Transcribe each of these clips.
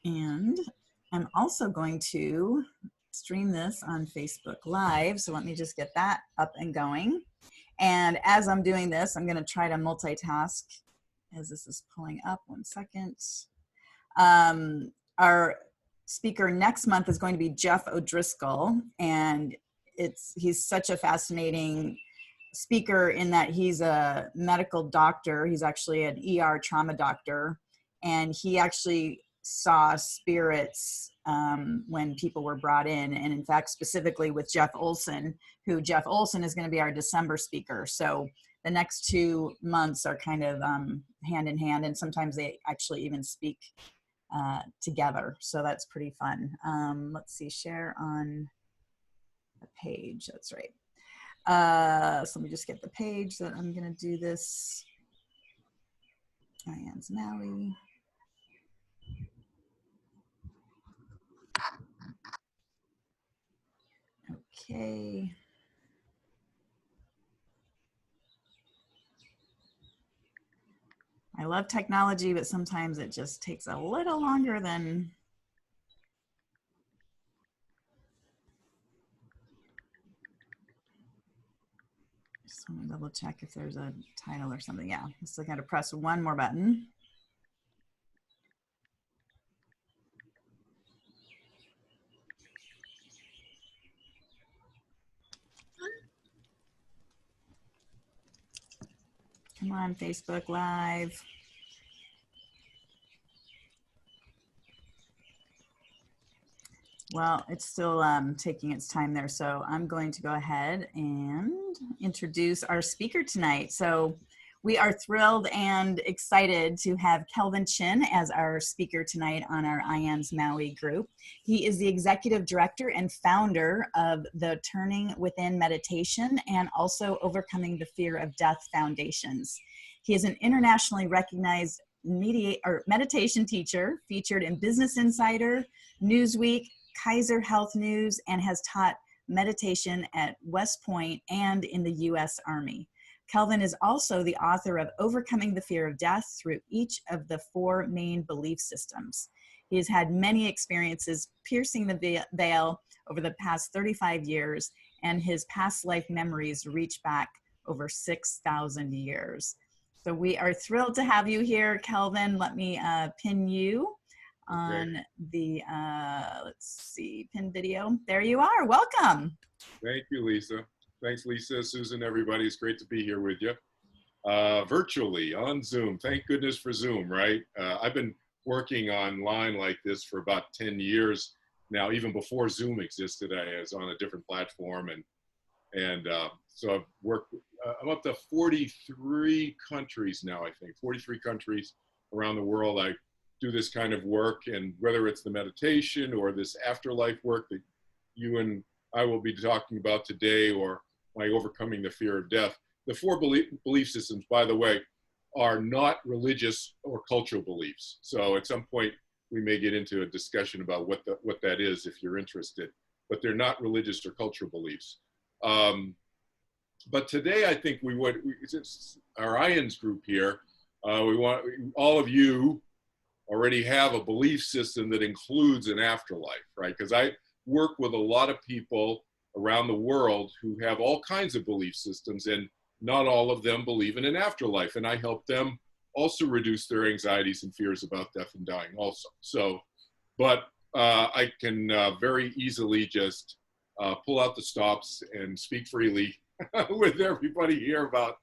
And I'm also going to stream this on Facebook Live. So let me just get that up and going. And as I'm doing this, I'm going to try to multitask as this is pulling up. 1 second. Our speaker next month is going to be Jeff O'Driscoll, and he's such a fascinating speaker in that he's a medical doctor. He's actually an ER trauma doctor, and he actually saw spirits when people were brought in, and in fact specifically with Jeff Olson, who Jeff Olson is going to be our December speaker. So the next 2 months are kind of hand in hand, and sometimes they actually even speak together. So that's pretty fun. Let's see, share on the page. That's right. So let me just get the page that I'm going to do this. IANDS Maui. Okay. I love technology, but sometimes it just takes a little longer than just want to double check if there's a title or something. Yeah, just got to press one more button. Come on, Facebook Live. Well, it's still taking its time there. So I'm going to go ahead and introduce our speaker tonight. So we are thrilled and excited to have Kelvin Chin as our speaker tonight on our IANDS Maui group. He is the executive director and founder of the Turning Within Meditation and also Overcoming the Fear of Death Foundations. He is an internationally recognized meditation teacher featured in Business Insider, Newsweek, Kaiser Health News, and has taught meditation at West Point and in the U.S. Army. Kelvin is also the author of Overcoming the Fear of Death through each of the 4 main belief systems. He has had many experiences piercing the veil over the past 35 years, and his past life memories reach back over 6,000 years. So we are thrilled to have you here, Kelvin. Let me pin you on the, let's see, pin video. There you are. Welcome. Thank you, Lisa. Thanks, Lisa, Susan, everybody. It's great to be here with you. Virtually on Zoom. Thank goodness for Zoom, right? I've been working online like this for about 10 years now. Even before Zoom existed, I was on a different platform. And so I've worked, I'm up to 43 countries now, I think. 43 countries around the world. I do this kind of work, and whether it's the meditation or this afterlife work that you and I will be talking about today, or my Overcoming the Fear of Death. The 4 belief systems, by the way, are not religious or cultural beliefs. So at some point, we may get into a discussion about what that is if you're interested, but they're not religious or cultural beliefs. But today, I think since our IANDS group here, we want all of you already have a belief system that includes an afterlife, right? Because I work with a lot of people around the world who have all kinds of belief systems, and not all of them believe in an afterlife. And I help them also reduce their anxieties and fears about death and dying also. So, but I can very easily just pull out the stops and speak freely with everybody here about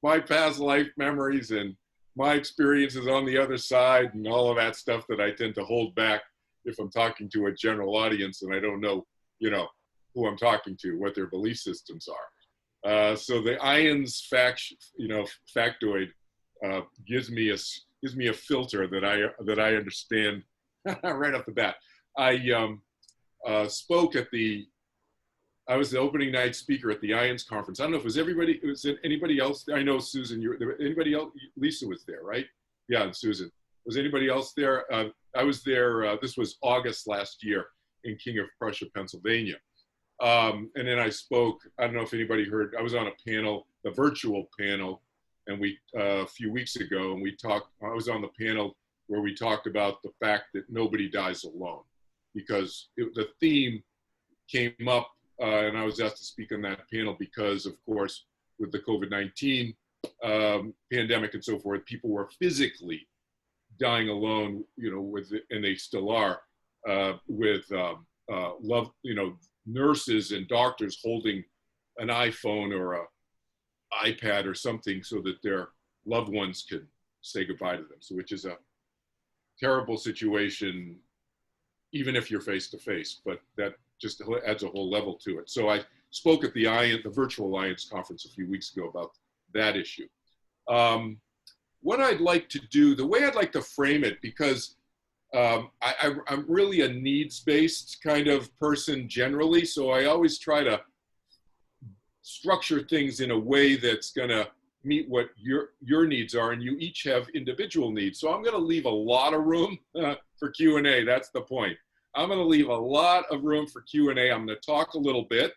my past life memories and my experiences on the other side and all of that stuff that I tend to hold back if I'm talking to a general audience and I don't know, who I'm talking to, what their belief systems are. So the IANDS factoid gives me a filter that I understand right off the bat. I spoke at I was the opening night speaker at the IANDS conference. I don't know if it was anybody else? I know Susan, anybody else? Lisa was there, right? Yeah, and Susan. Was anybody else there? I was there, this was August last year in King of Prussia, Pennsylvania. And then I spoke, I don't know if anybody heard, I was on a panel, the virtual panel, and a few weeks ago, and I was on the panel where we talked about the fact that nobody dies alone, because the theme came up, and I was asked to speak on that panel because, of course, with the COVID-19 pandemic and so forth, people were physically dying alone, and they still are, with love, nurses and doctors holding an iPhone or a iPad or something so that their loved ones can say goodbye to them. So, which is a terrible situation, even if you're face to face, but that just adds a whole level to it. So I spoke at the virtual IANDS conference a few weeks ago about that issue. What I'd like to do, the way I'd like to frame it, because I'm really a needs-based kind of person generally, so I always try to structure things in a way that's going to meet what your needs are, and you each have individual needs. So I'm going to leave a lot of room for Q&A. That's the point. I'm going to leave a lot of room for Q&A. I'm going to talk a little bit.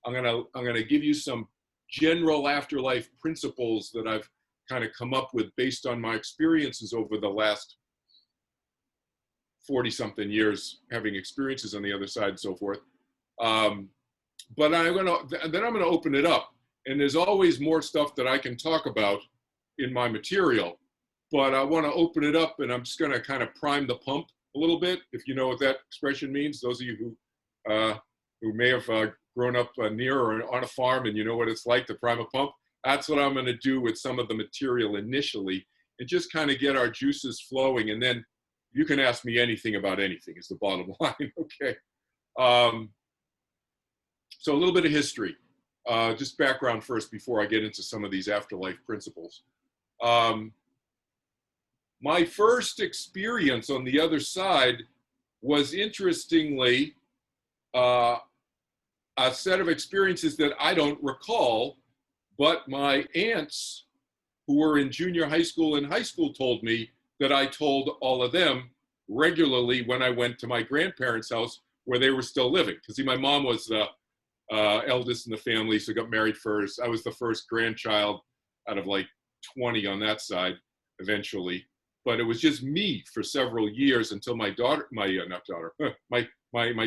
I'm going to give you some general afterlife principles that I've kind of come up with based on my experiences over the last 40-something years, having experiences on the other side and so forth. But then I'm going to open it up. And there's always more stuff that I can talk about in my material. But I want to open it up, and I'm just going to kind of prime the pump a little bit, if you know what that expression means. Those of you who may have grown up near or on a farm and you know what it's like to prime a pump, that's what I'm going to do with some of the material initially, and just kind of get our juices flowing. And then you can ask me anything about anything is the bottom line, okay? So a little bit of history, just background first before I get into some of these afterlife principles. My first experience on the other side was, interestingly, a set of experiences that I don't recall, but my aunts who were in junior high school and high school told me that I told all of them regularly when I went to my grandparents' house where they were still living. Because see, my mom was the eldest in the family, so got married first. I was the first grandchild out of like 20 on that side eventually. But it was just me for several years until my daughter, my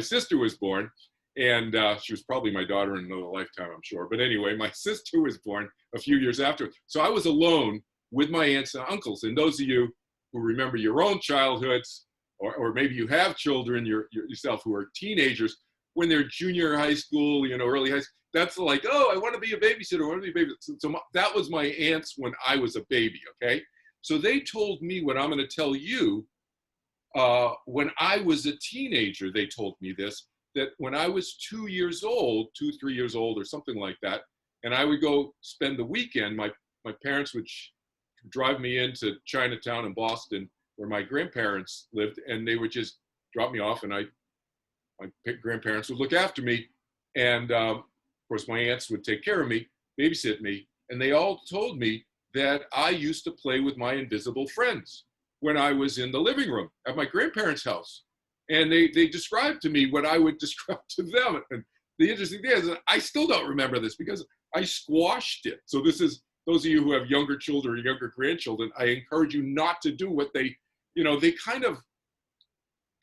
sister was born. And she was probably my daughter in another lifetime, I'm sure. But anyway, my sister was born a few years after. So I was alone with my aunts and uncles. And those of you who remember your own childhoods, or maybe you have children yourself who are teenagers, when they're junior high school, early high school, that's like, oh, I want to be a babysitter. I want to be a babysitter. So that was my aunts when I was a baby, okay? So they told me what I'm going to tell you. When I was a teenager, they told me this, that when I was 2 years old, 2, 3 years old or something like that, and I would go spend the weekend, my parents would drive me into Chinatown in Boston where my grandparents lived, and they would just drop me off, and my grandparents would look after me. And of course, my aunts would take care of me, babysit me, and they all told me that I used to play with my invisible friends when I was in the living room at my grandparents' house. And they described to me what I would describe to them. And the interesting thing is, I still don't remember this because I squashed it. So this is, those of you who have younger children or younger grandchildren, I encourage you not to do what they kind of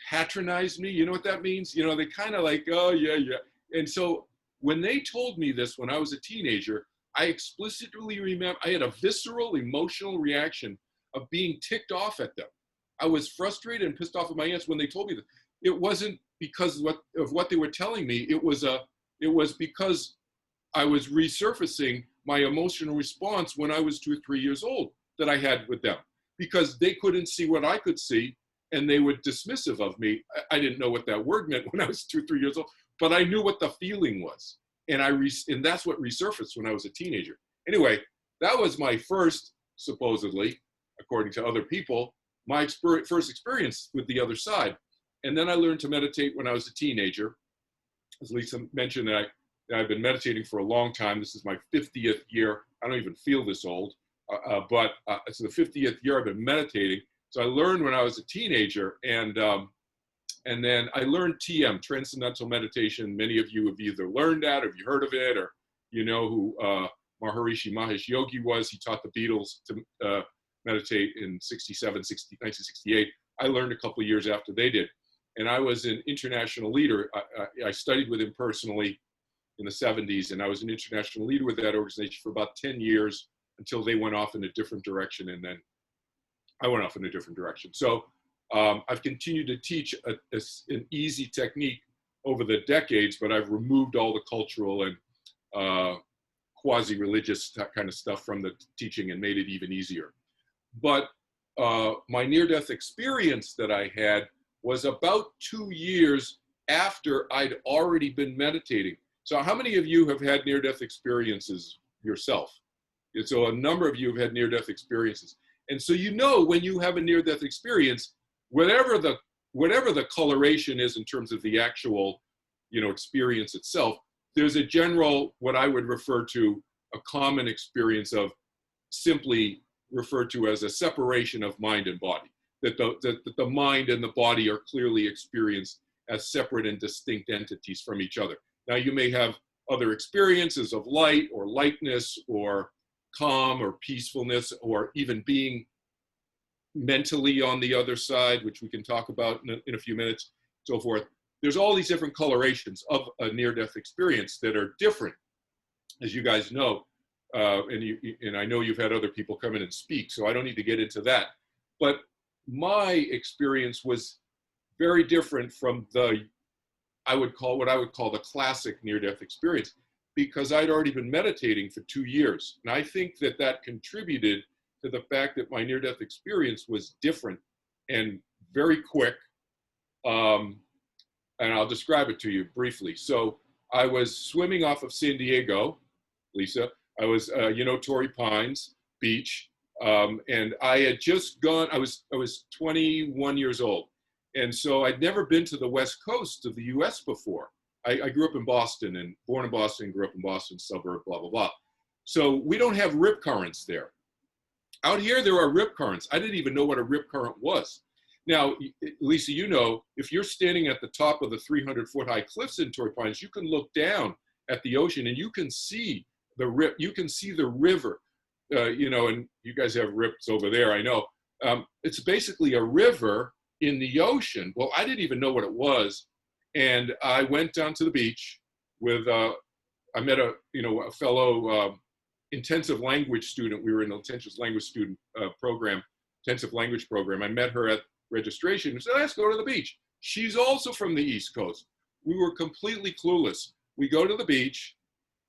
patronize me. You know what that means? They kind of like, oh, yeah. And so when they told me this when I was a teenager, I explicitly remember I had a visceral emotional reaction of being ticked off at them. I was frustrated and pissed off at my aunts when they told me that. It wasn't because of what they were telling me. It was because I was resurfacing my emotional response when I was 2 or 3 years old that I had with them, because they couldn't see what I could see, and they were dismissive of me. I didn't know what that word meant when I was 2 or 3 years old, but I knew what the feeling was. And and that's what resurfaced when I was a teenager. Anyway, that was my first, supposedly, according to other people, my first experience with the other side. And then I learned to meditate when I was a teenager. As Lisa mentioned, that I've been meditating for a long time. This is my 50th year. I don't even feel this old, but it's the 50th year I've been meditating. So I learned when I was a teenager, and then I learned TM, Transcendental Meditation. Many of you have either learned that, or have you heard of it, or you know who Maharishi Mahesh Yogi was. He taught the Beatles to meditate in 1968. I learned a couple of years after they did. And I was an international leader. I studied with him personally in the 70s, and I was an international leader with that organization for about 10 years until they went off in a different direction, and then I went off in a different direction. So I've continued to teach an easy technique over the decades, but I've removed all the cultural and quasi-religious kind of stuff from the teaching and made it even easier. But my near-death experience that I had was about 2 years after I'd already been meditating. So how many of you have had near-death experiences yourself? And so a number of you have had near-death experiences. And so you know when you have a near-death experience, whatever the coloration is in terms of the actual, experience itself, there's a general, what I would refer to, a common experience of simply referred to as a separation of mind and body. That the mind and the body are clearly experienced as separate and distinct entities from each other. Now you may have other experiences of light or lightness or calm or peacefulness or even being mentally on the other side, which we can talk about in a few minutes, so forth. There's all these different colorations of a near-death experience that are different, as you guys know, and I know you've had other people come in and speak, so I don't need to get into that. But my experience was very different from what I would call the classic near-death experience, because I'd already been meditating for 2 years. And I think that contributed to the fact that my near-death experience was different and very quick. And I'll describe it to you briefly. So I was swimming off of San Diego, Lisa. I was, Torrey Pines Beach. And I had just gone, I was 21 years old. And so I'd never been to the West Coast of the US before. I grew up in Boston and born in Boston, grew up in Boston suburb, blah, blah, blah. So we don't have rip currents there. Out here, there are rip currents. I didn't even know what a rip current was. Now, Lisa, if you're standing at the top of the 300-foot-high cliffs in Torrey Pines, you can look down at the ocean and you can see the rip. You can see the river, and you guys have rips over there, I know. It's basically a river in the ocean. Well, I didn't even know what it was. And I went down to the beach with, I met a fellow intensive language student. We were in an intensive language student program, intensive language program. I met her at registration and said, let's go to the beach. She's also from the East Coast. We were completely clueless. We go to the beach.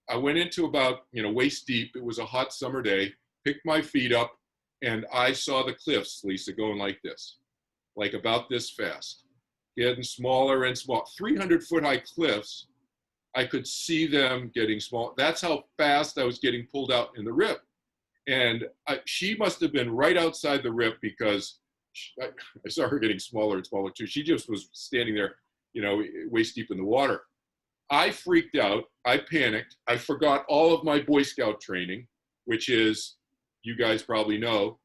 I went into about, waist deep. It was a hot summer day, picked my feet up, and I saw the cliffs, Lisa, going like this, like about this fast, getting smaller and smaller. 300-foot-high cliffs, I could see them getting small. That's how fast I was getting pulled out in the rip. And she must have been right outside the rip because I saw her getting smaller and smaller too. She just was standing there, waist deep in the water. I freaked out. I panicked. I forgot all of my Boy Scout training, which is, you guys probably know,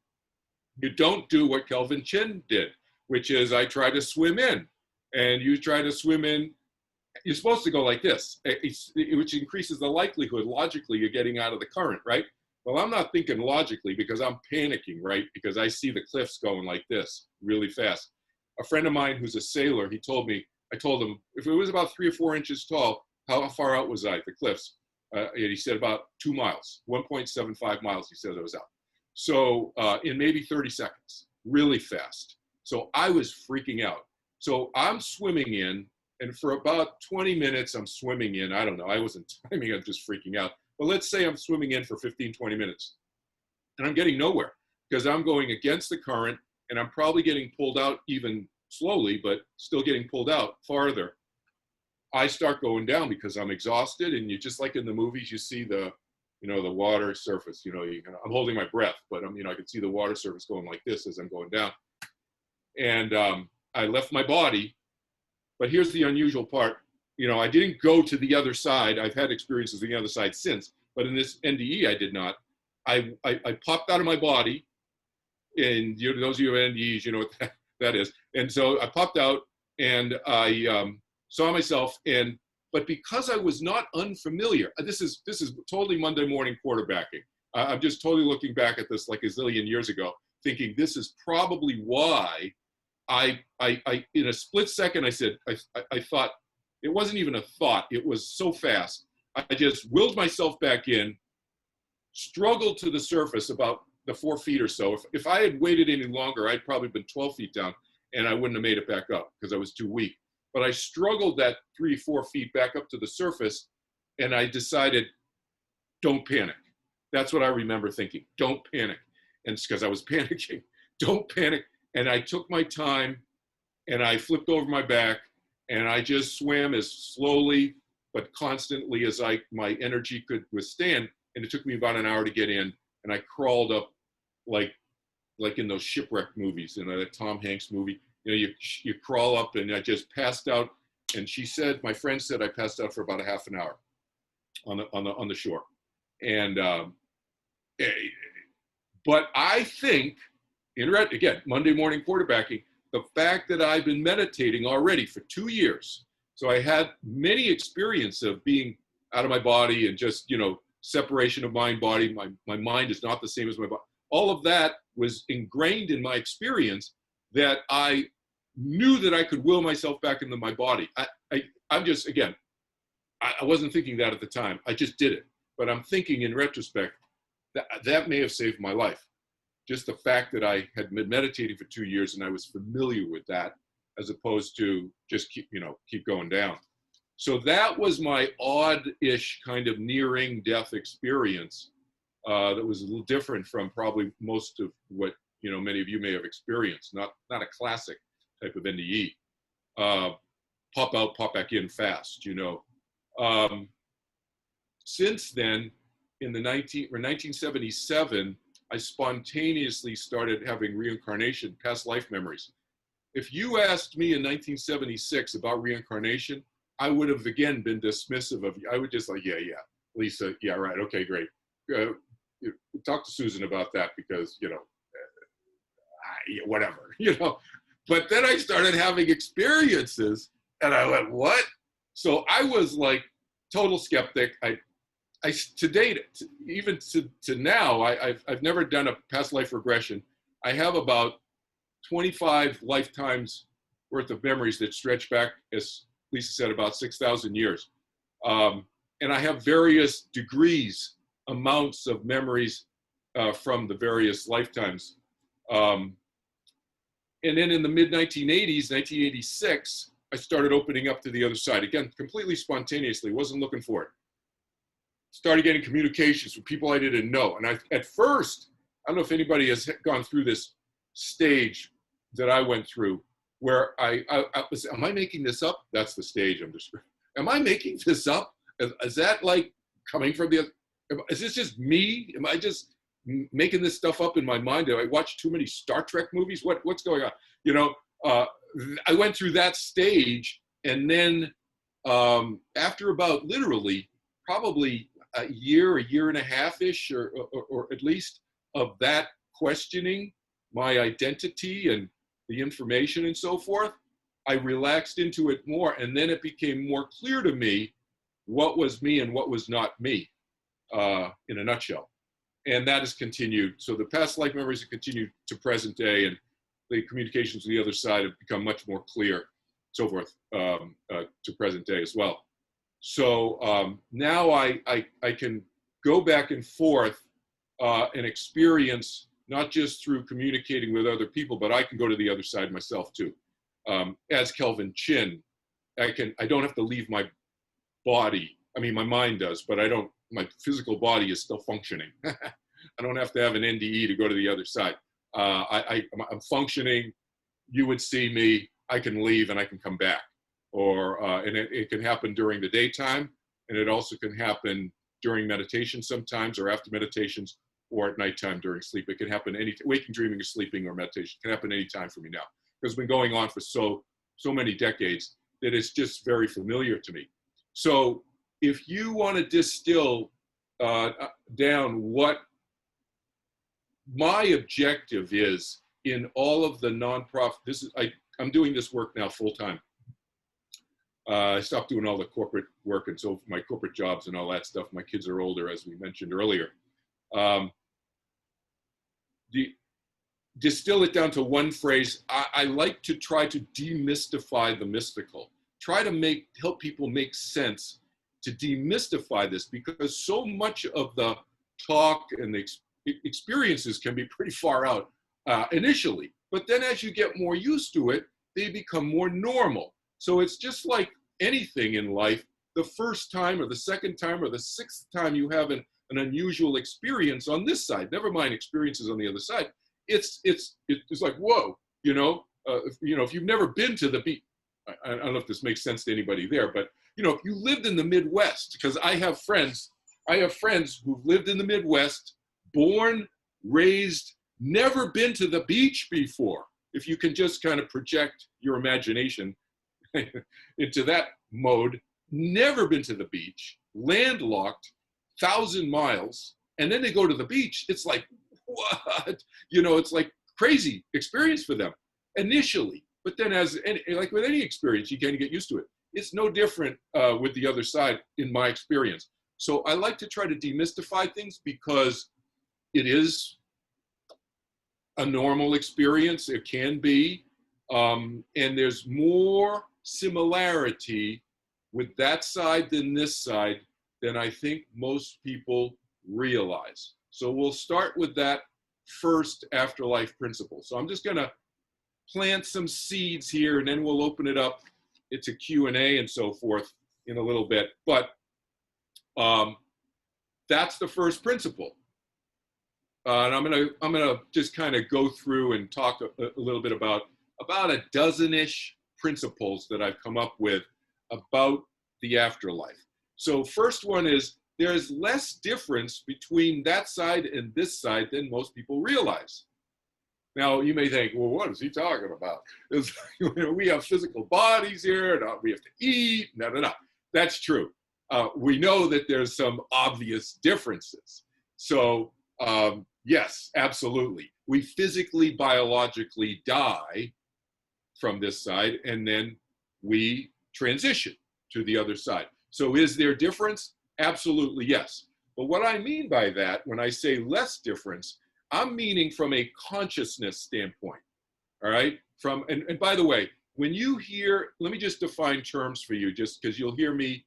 you don't do what Kelvin Chin did, which is I try to swim in. And you try to swim in, you're supposed to go like this, which increases the likelihood, logically, you're getting out of the current, right? Well, I'm not thinking logically because I'm panicking, right? Because I see the cliffs going like this really fast. A friend of mine who's a sailor, I told him, if it was about 3 or 4 inches tall, how far out was I, the cliffs? And he said about 2 miles, 1.75 miles, he said it was out. So in maybe 30 seconds, really fast. So I was freaking out. So I'm swimming in, and for about 20 minutes, I'm swimming in. I don't know, I wasn't timing, I'm just freaking out. But let's say I'm swimming in for 15, 20 minutes, and I'm getting nowhere because I'm going against the current, and I'm probably getting pulled out even slowly, but still getting pulled out farther. I start going down because I'm exhausted, and you just like in the movies, you see the water surface. I'm holding my breath, but I can see the water surface going like this as I'm going down. And I left my body, but here's the unusual part. I didn't go to the other side. I've had experiences on the other side since, but in this NDE, I did not. I popped out of my body, and those of you who have NDEs, you know what that is. And so I popped out, and I saw myself, but because I was not unfamiliar, this is totally Monday morning quarterbacking. I'm just totally looking back at this like a zillion years ago. thinking this is probably why I in a split second, I said, I thought, it wasn't even a thought. It was so fast. I just willed myself back in, struggled to the surface about the 4 feet or so. If I had waited any longer, I'd probably been 12 feet down and I wouldn't have made it back up because I was too weak. But I struggled that 3-4 feet back up to the surface, and I decided, don't panic. That's what I remember thinking. Don't panic. And it's because I was panicking. Don't panic. And I took my time and I flipped over my back and I just swam as slowly but constantly as my energy could withstand. And it took me about an hour to get in. And I crawled up like in those shipwreck movies, in that Tom Hanks movie. You know, you crawl up, and I just passed out. And she said, my friend said, I passed out for about a half an hour on the shore. And but I think, again, Monday morning quarterbacking, the fact that I've been meditating already for 2 years, so I had many experience of being out of my body and just, you know, separation of mind body. My mind is not the same as my body. All of that was ingrained in my experience, that I knew that I could will myself back into my body. I'm just, again, I wasn't thinking that at the time. I just did it. But I'm thinking in retrospect that may have saved my life. Just the fact that I had been meditating for 2 years and I was familiar with that, as opposed to just keep going down. So that was my odd-ish kind of nearing death experience that was a little different from probably most of what, you know, many of you may have experienced. Not a classic type of NDE. Pop out, pop back in fast, you know. Since then, in 1977, I spontaneously started having reincarnation, past life memories. If you asked me in 1976 about reincarnation, I would have again been dismissive of you. I would just like, yeah, Lisa, yeah, right, okay, great. Talk to Susan about that because, you know, whatever, you know. But then I started having experiences and I went, what? So I was like total skeptic. I to date, even to now, I've never done a past life regression. I have about 25 lifetimes worth of memories that stretch back, as Lisa said, about 6,000 years. And I have various degrees, amounts of memories from the various lifetimes. And then in the mid-1980s, 1986, I started opening up to the other side. Again, completely spontaneously, wasn't looking for it. Started getting communications from people I didn't know. And at first, I don't know if anybody has gone through this stage that I went through, where I was, am I making this up? That's the stage I'm describing. Am I making this up? Is that like coming from is this just me? Am I just making this stuff up in my mind? Do I watch too many Star Trek movies? What's going on? You know, I went through that stage, and then after about literally probably a year and a half-ish, or at least, of that questioning my identity and the information and so forth, I relaxed into it more, and then it became more clear to me what was me and what was not me, in a nutshell. And that has continued. So the past life memories have continued to present day, and the communications on the other side have become much more clear, so forth, to present day as well. So now I can go back and forth and experience, not just through communicating with other people, but I can go to the other side myself too. As Kelvin Chin, I don't have to leave my body. I mean, my mind does, but my physical body is still functioning. I don't have to have an NDE to go to the other side. I'm functioning. You would see me, I can leave and I can come back. And it can happen during the daytime, and it also can happen during meditation sometimes, or after meditations, or at nighttime during sleep. It can happen waking, dreaming, or sleeping, or meditation. It can happen anytime for me now, because it's been going on for so many decades that it's just very familiar to me. So if you want to distill down what my objective is in all of the nonprofit, I'm doing this work now full time. I stopped doing all the corporate work, and so my corporate jobs and all that stuff. My kids are older, as we mentioned earlier. distill it down to one phrase, I like to try to demystify the mystical. Try to help people make sense to demystify this, because so much of the talk and the experiences can be pretty far out initially. But then as you get more used to it, they become more normal. So it's just like anything in life. The first time or the second time or the sixth time you have an unusual experience on this side, never mind experiences on the other side, it's like, whoa, if you've never been to the beach, I don't know if this makes sense to anybody there, but if you lived in the Midwest, because I have friends who've lived in the Midwest, born, raised, never been to the beach before. If you can just kind of project your imagination into that mode, never been to the beach, landlocked, 1,000 miles, and then they go to the beach, it's like, what? It's like crazy experience for them initially. But then like with any experience, you can get used to it. It's no different with the other side in my experience. So I like to try to demystify things, because it is a normal experience. It can be. And there's more similarity with that side than this side than I think most people realize. So we'll start with that first afterlife principle. So I'm just going to plant some seeds here, and then we'll open it up. It's a Q&A and so forth in a little bit. But that's the first principle. And I'm gonna just kind of go through and talk a little bit about a dozen-ish principles that I've come up with about the afterlife. So first one is, there's less difference between that side and this side than most people realize. Now, you may think, well, what is he talking about? We have physical bodies here, and we have to eat. No. That's true. We know that there's some obvious differences. So, yes, absolutely. We physically, biologically die from this side, and then we transition to the other side. So is there difference? Absolutely, yes. But what I mean by that, when I say less difference, I'm meaning from a consciousness standpoint, all right? And by the way, when you hear, let me just define terms for you, just because you'll hear me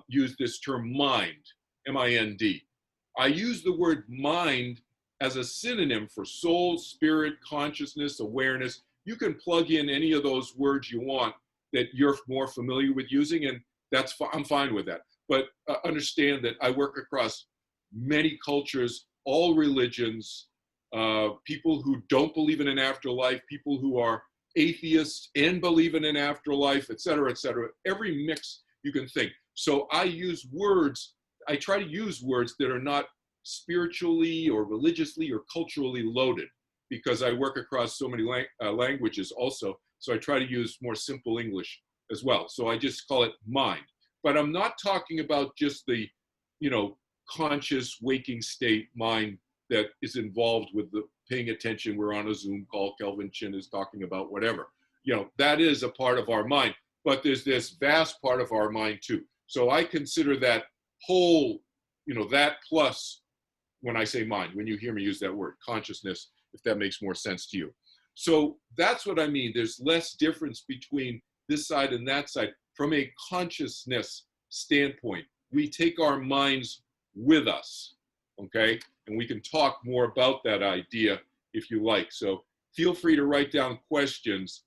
use this term mind, M-I-N-D. I use the word mind as a synonym for soul, spirit, consciousness, awareness. You can plug in any of those words you want that you're more familiar with using, and I'm fine with that. But understand that I work across many cultures, all religions, people who don't believe in an afterlife, people who are atheists and believe in an afterlife, et cetera, every mix you can think. So I try to use words that are not spiritually or religiously or culturally loaded, because I work across so many languages also. So I try to use more simple English as well. So I just call it mind. But I'm not talking about just the, conscious waking state mind that is involved with the paying attention. We're on a Zoom call, Kelvin Chin is talking about whatever. That is a part of our mind, but there's this vast part of our mind too. So I consider that whole, that plus, when I say mind, when you hear me use that word, consciousness, if that makes more sense to you. So that's what I mean. There's less difference between this side and that side from a consciousness standpoint. We take our minds with us, okay? And we can talk more about that idea if you like. So feel free to write down questions,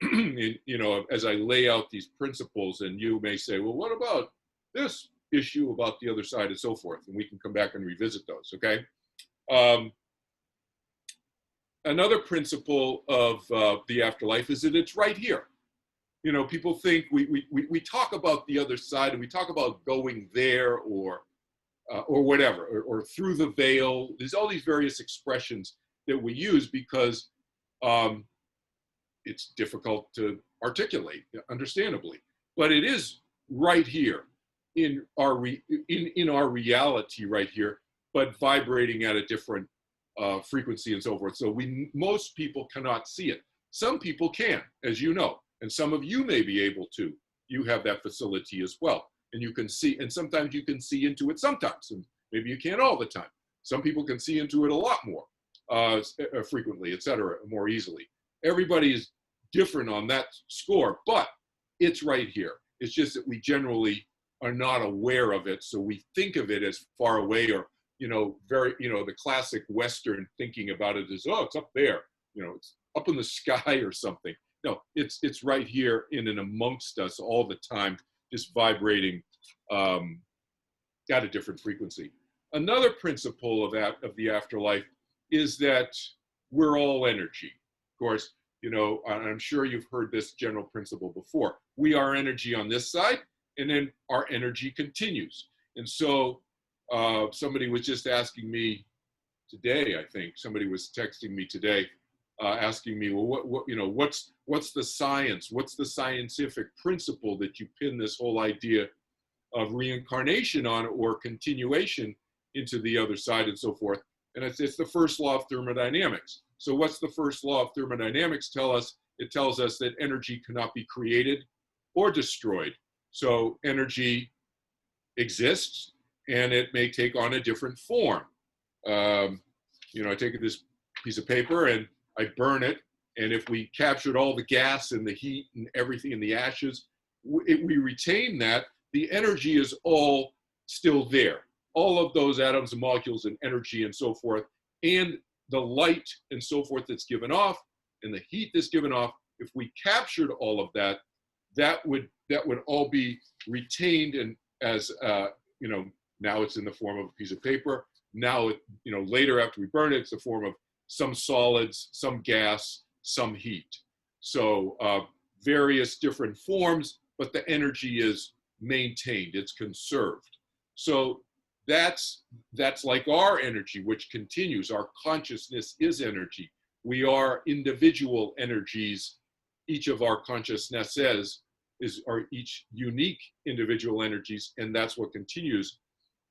as I lay out these principles, and you may say, well, what about this issue about the other side and so forth? And we can come back and revisit those, okay? Another principle of the afterlife is that it's right here. People think we talk about the other side, and we talk about going there or whatever, or through the veil. There's all these various expressions that we use because it's difficult to articulate, understandably. But it is right here in our reality right here, but vibrating at a different frequency and so forth. So most people cannot see it. Some people can, as you know, and some of you may be able to. You have that facility as well. And you can see, and sometimes you can see into it sometimes, and maybe you can't all the time. Some people can see into it a lot more. frequently, etc., more easily. Everybody is different on that score, but it's right here. It's just that we generally are not aware of it, so we think of it as far away, or very, the classic Western thinking about it is, oh, it's up there, it's up in the sky or something. No, it's right here in and amongst us all the time, just vibrating at a different frequency. Another principle of the afterlife is that we're all energy. Of course, I'm sure you've heard this general principle before. We are energy on this side, and then our energy continues. And so somebody was just asking me today, I think, somebody was texting me today, asking me, well, what's the science? What's the scientific principle that you pin this whole idea of reincarnation on, or continuation into the other side and so forth? And it's the first law of thermodynamics. So what's the first law of thermodynamics tell us? It tells us that energy cannot be created or destroyed. So energy exists, and it may take on a different form. I take this piece of paper and I burn it, and if we captured all the gas and the heat and everything in the ashes, we retain that. The energy is all still there. All of those atoms and molecules and energy and so forth, and the light and so forth that's given off, and the heat that's given off, if we captured all of that, that would all be retained, and as now it's in the form of a piece of paper. Now later after we burn it, it's the form of some solids, some gas, some heat. So various different forms, but the energy is maintained, it's conserved. So that's like our energy, which continues. Our consciousness is energy. We are individual energies. Each of our consciousnesses are each unique individual energies, and that's what continues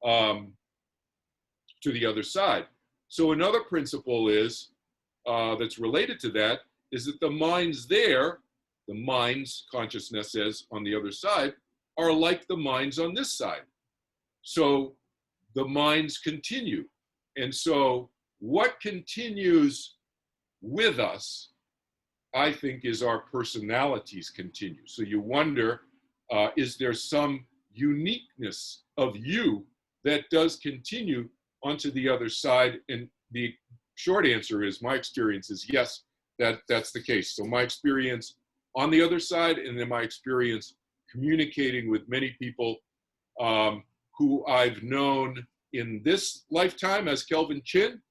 to the other side. So another principle is that's related to that is that the minds there, the minds, consciousnesses on the other side, are like the minds on this side. So the minds continue. And so what continues with us, I think, is our personalities continue. So you wonder, is there some uniqueness of you that does continue onto the other side? And the short answer is, my experience is yes, that's the case. So my experience on the other side, and then my experience communicating with many people who I've known in this lifetime as Kelvin Chin,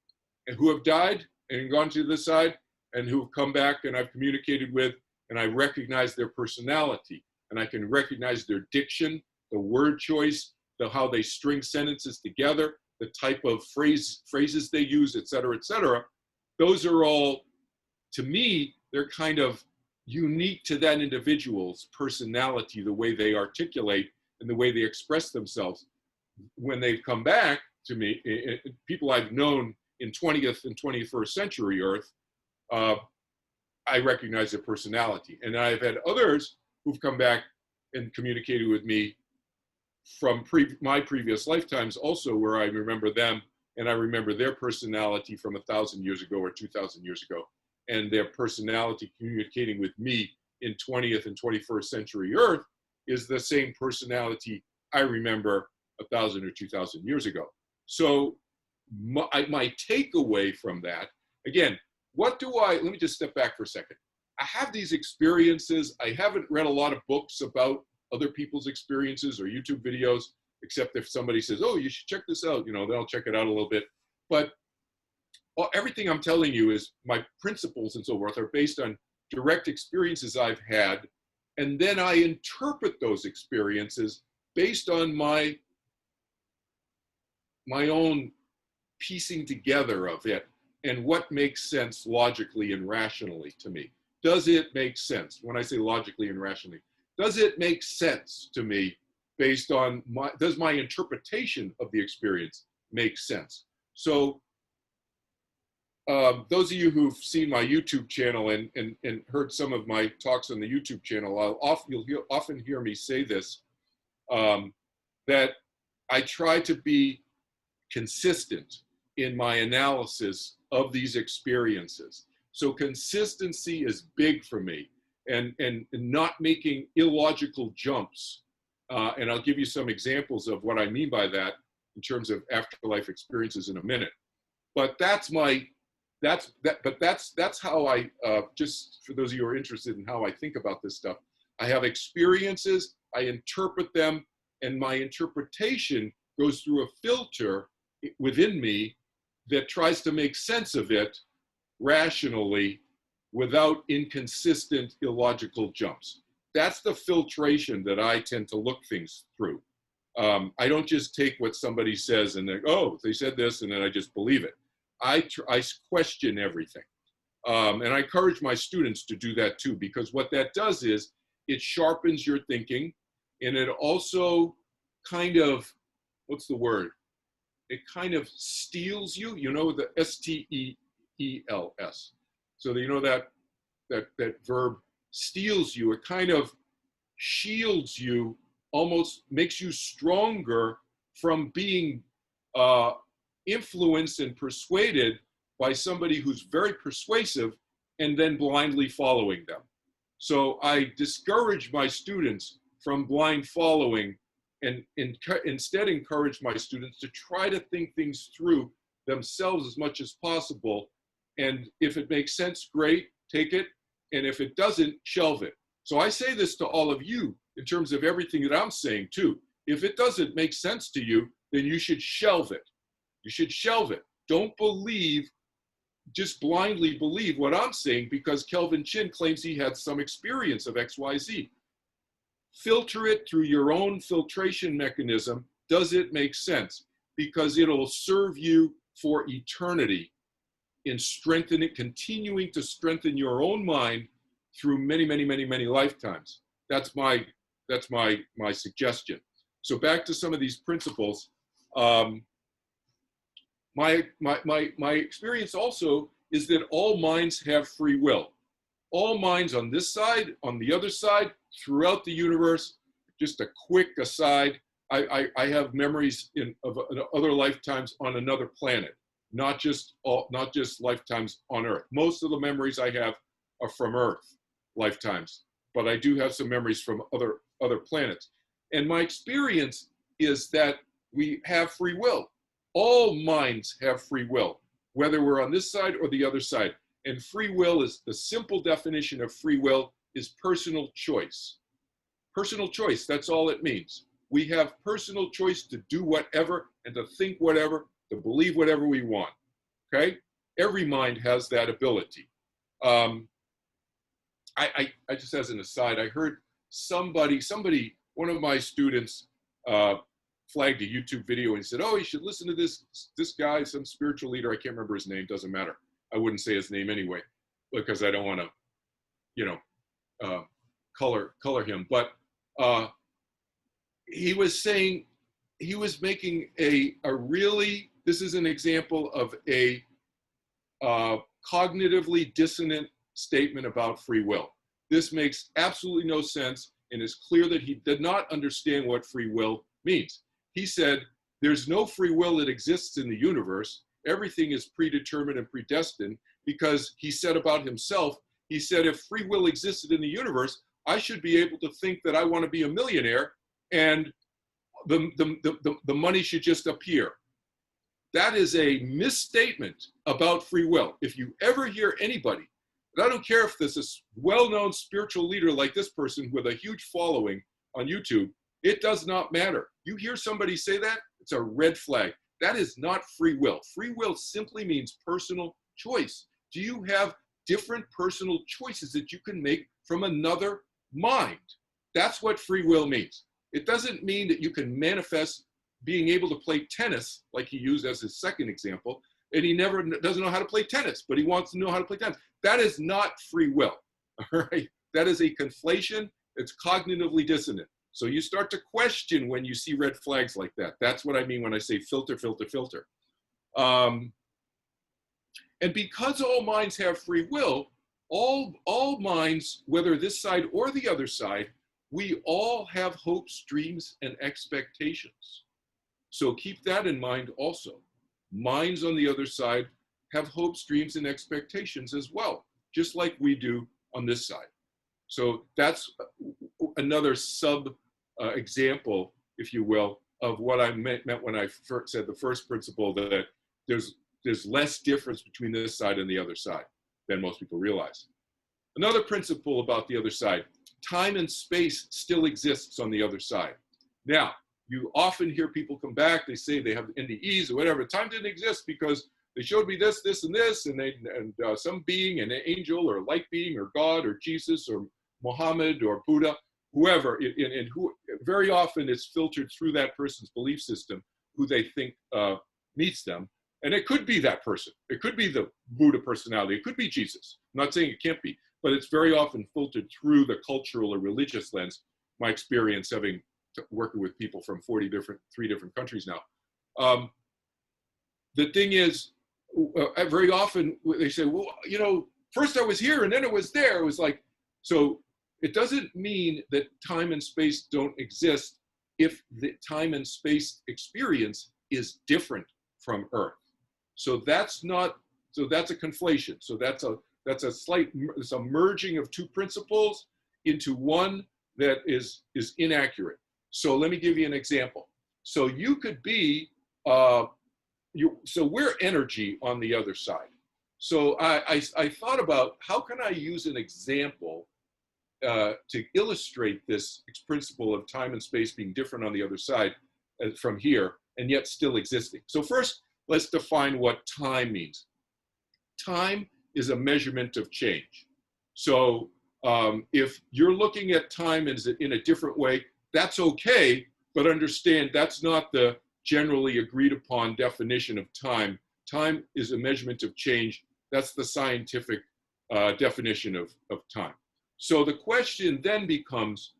and who have died and gone to this side, and who have come back and I've communicated with, and I recognize their personality, and I can recognize their diction, the word choice, how they string sentences together, the type of phrases they use, et cetera, et cetera. Those are all, to me, they're kind of unique to that individual's personality, the way they articulate and the way they express themselves. When they've come back to me, people I've known in 20th and 21st century Earth, I recognize their personality. And I've had others who've come back and communicated with me from my previous lifetimes also, where I remember them and I remember their personality from 1,000 years ago or 2,000 years ago, and their personality communicating with me in 20th and 21st century Earth is the same personality I remember 1,000 or 2,000 years ago. So my takeaway from that, again, let me just step back for a second. I have these experiences. I haven't read a lot of books about other people's experiences or YouTube videos, except if somebody says, oh, you should check this out, then I'll check it out a little bit. But everything I'm telling you is my principles and so forth are based on direct experiences I've had. And then I interpret those experiences based on my own piecing together of it and what makes sense logically and rationally to me. Does it make sense? When I say logically and rationally, does it make sense to me based on does my interpretation of the experience make sense? So those of you who've seen my YouTube channel and heard some of my talks on the YouTube channel, you'll often hear me say this, that I try to be consistent in my analysis of these experiences. So consistency is big for me, and not making illogical jumps. And I'll give you some examples of what I mean by that in terms of afterlife experiences in a minute. But that's how I, just for those of you who are interested in how I think about this stuff, I have experiences, I interpret them, and my interpretation goes through a filter within me that tries to make sense of it rationally without inconsistent, illogical jumps. That's the filtration that I tend to look things through. I don't just take what somebody says and then, oh, they said this, and then I just believe it. I question everything. And I encourage my students to do that too, because what that does is it sharpens your thinking, and it also kind of, what's the word? It kind of steels you, you know, the S-T-E-E-L-S. So you know that verb steels you. It kind of shields you, almost makes you stronger from being influenced and persuaded by somebody who's very persuasive and then blindly following them. So I discourage my students from blind following, and instead encourage my students to try to think things through themselves as much as possible. And if it makes sense, great, take it. And if it doesn't, shelve it. So I say this to all of you in terms of everything that I'm saying too. If it doesn't make sense to you, then you should shelve it. You should shelve it. Don't believe, just blindly believe what I'm saying because Kelvin Chin claims he had some experience of XYZ. Filter it through your own filtration mechanism. Does it make sense? Because it'll serve you for eternity in strengthening, continuing to strengthen your own mind through many, many, many, many lifetimes. That's my suggestion. So back to some of these principles. My experience also is that all minds have free will. All minds on this side, on the other side, throughout the universe. Just a quick aside, I have memories of other lifetimes on another planet, not just lifetimes on Earth. Most of the memories I have are from Earth lifetimes, but I do have some memories from other planets. And my experience is that we have free will. All minds have free will, whether we're on this side or the other side. And free will is, the simple definition of free will is personal choice. Personal choice, that's all it means. We have personal choice to do whatever and to think whatever, to believe whatever we want, okay? Every mind has that ability. I just as an aside, I heard somebody, one of my students flagged a YouTube video and he said, oh, you should listen to this guy, some spiritual leader, I can't remember his name, doesn't matter. I wouldn't say his name anyway, because I don't want to, you know, color him. But he was saying, he was making a really, this is an example of a cognitively dissonant statement about free will. This makes absolutely no sense, and it's clear that he did not understand what free will means. He said, there's no free will that exists in the universe. Everything is predetermined and predestined, because he said about himself, he said, if free will existed in the universe, I should be able to think that I want to be a millionaire and the money should just appear. That is a misstatement about free will. If you ever hear anybody, and I don't care if this is well-known spiritual leader like this person with a huge following on YouTube, it does not matter. You hear somebody say that, it's a red flag. That is not free will. Free will simply means personal choice. Do you have different personal choices that you can make from another mind? That's what free will means. It doesn't mean that you can manifest being able to play tennis, like he used as his second example, and he doesn't know how to play tennis, but he wants to know how to play tennis. That is not free will, all right? That is a conflation. It's cognitively dissonant. So you start to question when you see red flags like that. That's what I mean when I say filter, filter, filter. And because all minds have free will, all minds, whether this side or the other side, we all have hopes, dreams, and expectations. So keep that in mind also. Minds on the other side have hopes, dreams, and expectations as well, just like we do on this side. So that's another example, if you will, of what I meant when I first said the first principle, that there's less difference between this side and the other side than most people realize. Another principle about the other side: time and space still exists on the other side. Now, you often hear people come back, they say they have NDEs or whatever. Time didn't exist because they showed me this, this, and this, and some being, an angel or light being or God or Jesus or Muhammad or Buddha, whoever, and who very often it's filtered through that person's belief system, who they think meets them. And it could be that person. It could be the Buddha personality. It could be Jesus. I'm not saying it can't be, but it's very often filtered through the cultural or religious lens. My experience having working with people from 3 different countries now. The thing is, very often they say, well, you know, first I was here and then it was there. It was like, so it doesn't mean that time and space don't exist if the time and space experience is different from Earth. So that's a conflation. So that's a merging of two principles into one that is inaccurate. So let me give you an example. So you could be, so we're energy on the other side. So I thought about how can I use an example to illustrate this principle of time and space being different on the other side from here and yet still existing. So first, let's define what time means. Time is a measurement of change. So if you're looking at time in a different way, that's okay, but understand that's not the generally agreed upon definition of time. Time is a measurement of change. That's the scientific definition of time. So the question then becomes,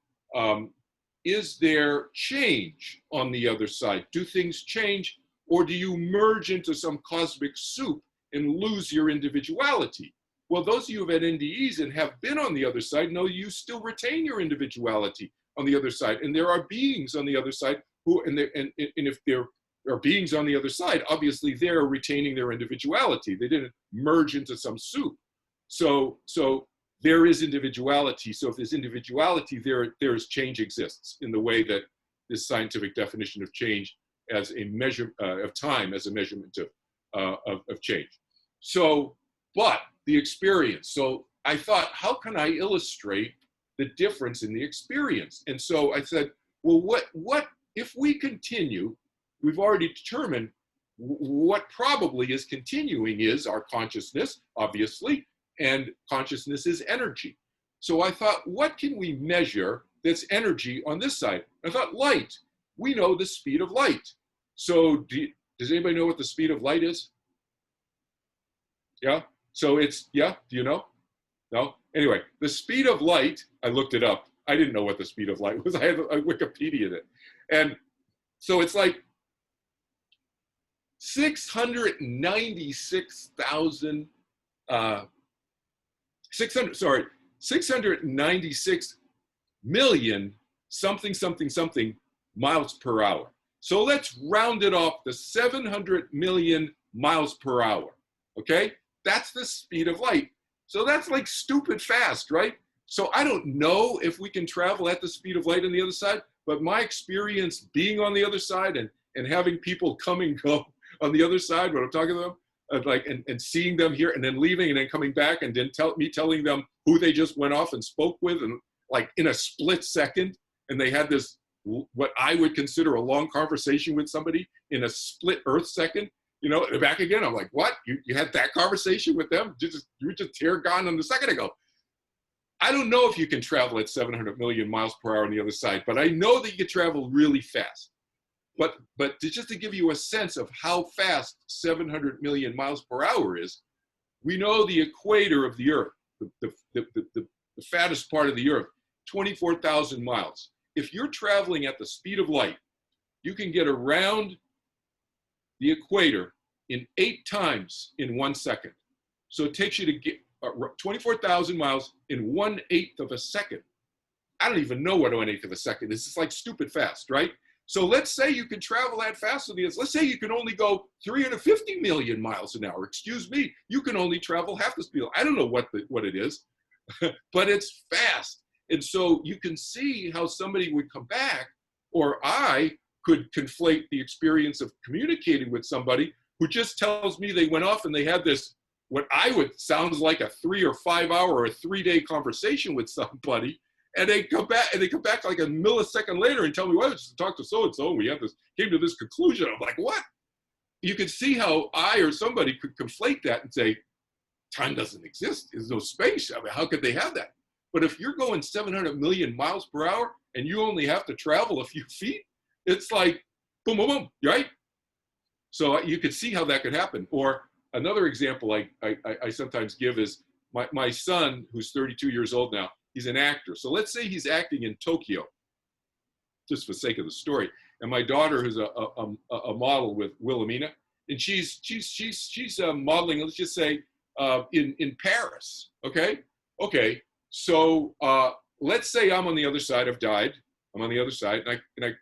is there change on the other side? Do things change, or do you merge into some cosmic soup and lose your individuality? Well, those of you who have had NDEs and have been on the other side know you still retain your individuality on the other side. And there are beings on the other side who, and if there are beings on the other side, obviously they're retaining their individuality. They didn't merge into some soup. So there is individuality. So if there's individuality, there's change exists in the way that this scientific definition of change as a measure of time as a measurement of change. So, but the experience. So I thought, how can I illustrate the difference in the experience? And so I said, well, what if we continue? We've already determined what probably is continuing is our consciousness, obviously, and consciousness is energy. So I thought, what can we measure that's energy on this side? I thought, light. We know the speed of light. So does anybody know what the speed of light is? Yeah? So it's, yeah, do you know? No? Anyway, the speed of light, I looked it up. I didn't know what the speed of light was. I had a Wikipedia it. And so it's like 696 million something miles per hour. So let's round it off to 700 million miles per hour, okay? That's the speed of light. So that's like stupid fast, right? So I don't know if we can travel at the speed of light on the other side, but my experience being on the other side and having people come and go on the other side when I'm talking to them, and seeing them here and then leaving and then coming back and then telling them who they just went off and spoke with, and like in a split second, and they had this, what I would consider a long conversation with somebody in a split earth second, you know, back again. I'm like, what? You had that conversation with them? You were just here gone on a second ago. I don't know if you can travel at 700 million miles per hour on the other side, but I know that you can travel really fast. But just to give you a sense of how fast 700 million miles per hour is, we know the equator of the Earth, the fattest part of the Earth, 24,000 miles. If you're traveling at the speed of light, you can get around the equator in 8 times in 1 second. So it takes you to get 24,000 miles in 1/8 of a second. I don't even know what 1/8 of a second is. It's like stupid fast, right? So let's say you can travel that fast with the IANDS. Let's say you can only go 350 million miles an hour. Excuse me, you can only travel half the speed. I don't know what it is, but it's fast. And so you can see how somebody would come back, or I could conflate the experience of communicating with somebody who just tells me they went off and they had this, what I would sounds like a 3 or 5 hour or a 3-day conversation with somebody, and they come back like a millisecond later and tell me, well, I just talked to so-and-so and we came to this conclusion. I'm like, what? You can see how I or somebody could conflate that and say, time doesn't exist. There's no space. I mean, how could they have that? But if you're going 700 million miles per hour and you only have to travel a few feet, it's like boom, boom, boom, right? So you could see how that could happen. Or another example I sometimes give is my son, who's 32 years old now, he's an actor. So let's say he's acting in Tokyo, just for the sake of the story. And my daughter, who's a model with Wilhelmina, and she's modeling, let's just say, in Paris. Okay. So let's say I'm on the other side. I've died. I'm on the other side, and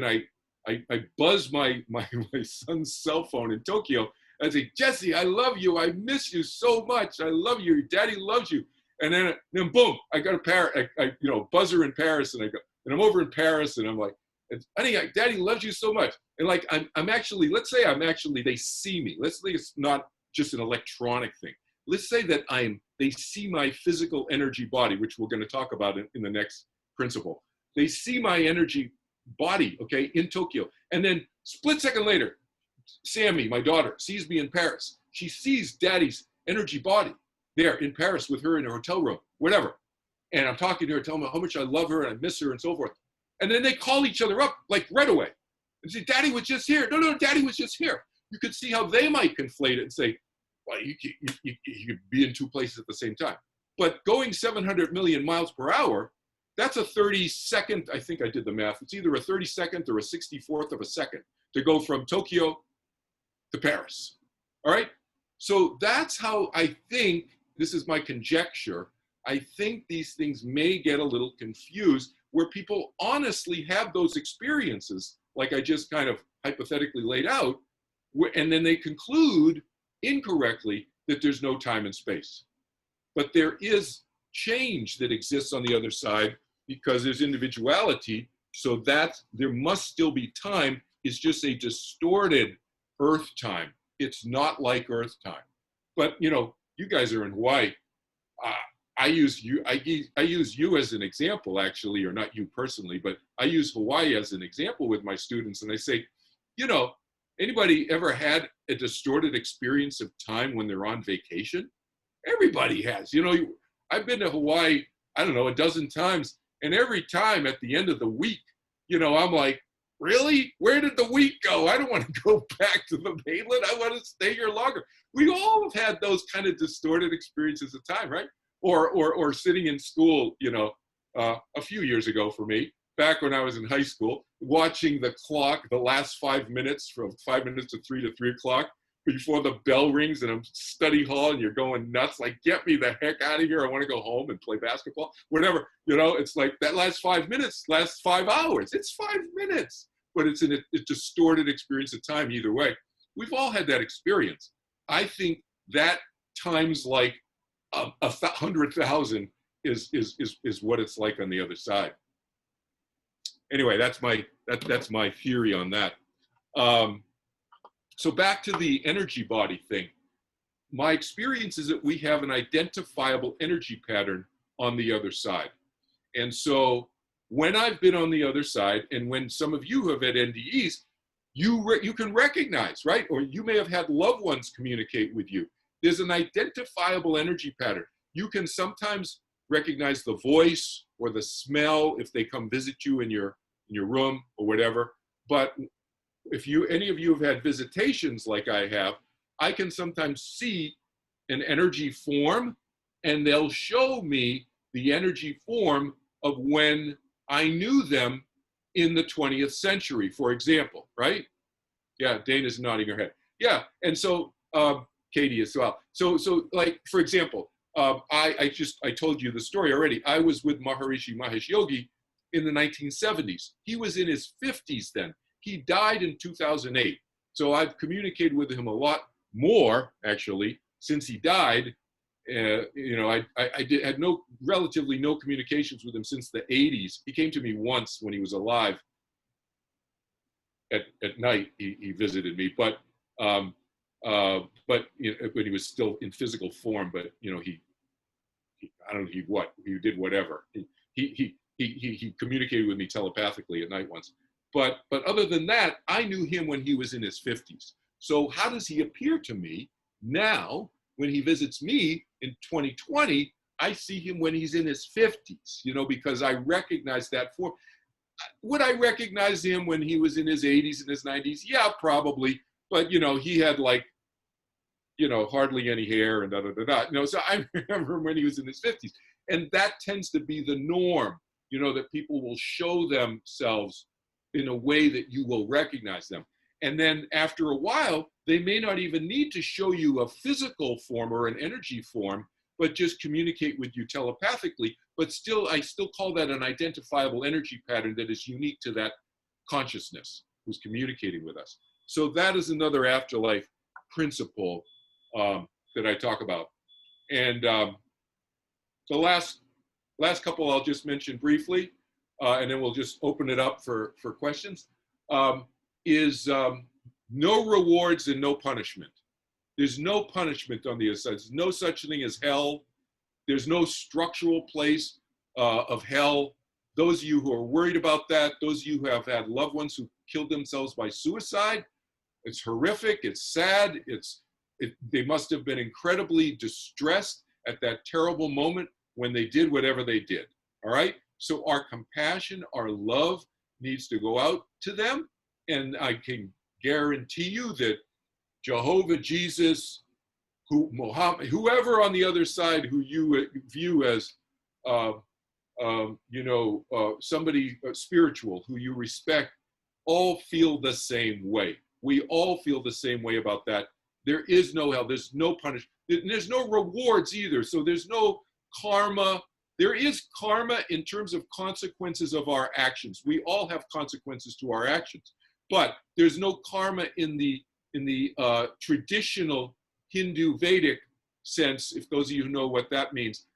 I buzz my son's cell phone in Tokyo. I say, Jesse, I love you. I miss you so much. I love you. Your daddy loves you. And then boom, I got a Paris. I buzzer in Paris, and I go, and I'm over in Paris, and I'm like, honey, daddy loves you so much. And like, I'm actually, let's say they see me. Let's say it's not just an electronic thing. Let's say that they see my physical energy body, which we're going to talk about in the next principle. They see my energy body, okay, in Tokyo. And then split second later, Sammy, my daughter, sees me in Paris. She sees daddy's energy body there in Paris with her in her hotel room, whatever. And I'm talking to her, telling her how much I love her and I miss her and so forth. And then they call each other up like right away and say, Daddy was just here. No, Daddy was just here. You could see how they might conflate it and say, well, you could be in two places at the same time. But going 700 million miles per hour, that's a 32nd, I think I did the math. It's either a 32nd or a 64th of a second to go from Tokyo to Paris. All right? So that's how I think, this is my conjecture, I think these things may get a little confused where people honestly have those experiences, like I just kind of hypothetically laid out, and then they conclude incorrectly that there's no time and space. But there is change that exists on the other side because there's individuality, so that there must still be time. It's just a distorted Earth time. It's not like Earth time. But you guys are in Hawaii. I use you as an example, actually, or not you personally, but I use Hawaii as an example with my students, and I say, anybody ever had a distorted experience of time when they're on vacation? Everybody has. I've been to Hawaii, I don't know, a dozen times, and every time at the end of the week, I'm like, really? Where did the week go? I don't want to go back to the mainland. I want to stay here longer. We all have had those kind of distorted experiences of time, right? Or sitting in school, a few years ago for me, back when I was in high school, watching the clock, the last 5 minutes, from 5 minutes to 3 o'clock, before the bell rings and I'm study hall and you're going nuts, like, get me the heck out of here. I want to go home and play basketball, whatever. It's like that last 5 minutes, last 5 hours. It's 5 minutes, but it's a distorted experience of time either way. We've all had that experience. I think that times like 100,000 is what it's like on the other side. Anyway, that's my theory on that. So back to the energy body thing. My experience is that we have an identifiable energy pattern on the other side. And so when I've been on the other side, and when some of you have had NDEs, you can recognize, right? Or you may have had loved ones communicate with you. There's an identifiable energy pattern. You can sometimes recognize the voice or the smell if they come visit you in your room or whatever. But if any of you have had visitations like I have, I can sometimes see an energy form, and they'll show me the energy form of when I knew them in the 20th century, for example, right? Yeah, Dana's nodding her head. Yeah, and so Katie as well. So like, for example, I told you the story already. I was with Maharishi Mahesh Yogi in the 1970s. He was in his 50s then. He died in 2008. So I've communicated with him a lot more, actually, since he died. I had relatively no communications with him since the 80s. He came to me once when he was alive. At night, he visited me, but when he was still in physical form. But he I don't know, he did whatever. He communicated with me telepathically at night once. But other than that, I knew him when he was in his 50s. So how does he appear to me now when he visits me in 2020? I see him when he's in his 50s, because I recognize that form. Would I recognize him when he was in his 80s and his 90s? Yeah, probably. But, he had hardly any hair and So I remember when he was in his 50s. And that tends to be the norm, that people will show themselves in a way that you will recognize them. And then after a while, they may not even need to show you a physical form or an energy form, but just communicate with you telepathically. But still, I still call that an identifiable energy pattern that is unique to that consciousness who's communicating with us. So that is another afterlife principle that I talk about. And the last couple I'll just mention briefly, and then we'll just open it up for questions, is no rewards and no punishment. There's no punishment on the other side. There's no such thing as hell. There's no structural place of hell. Those of you who are worried about that, those of you who have had loved ones who killed themselves by suicide, it's horrific, it's sad, they must have been incredibly distressed at that terrible moment when they did whatever they did, all right? So our compassion, our love needs to go out to them, and I can guarantee you that Jehovah, Jesus, Muhammad, whoever on the other side who you view as, somebody spiritual who you respect, all feel the same way. We all feel the same way about that. There is no hell. There's no punishment. There's no rewards either. So there's no karma. There is karma in terms of consequences of our actions. We all have consequences to our actions, but there's no karma in the traditional Hindu Vedic sense. If those of you know what that means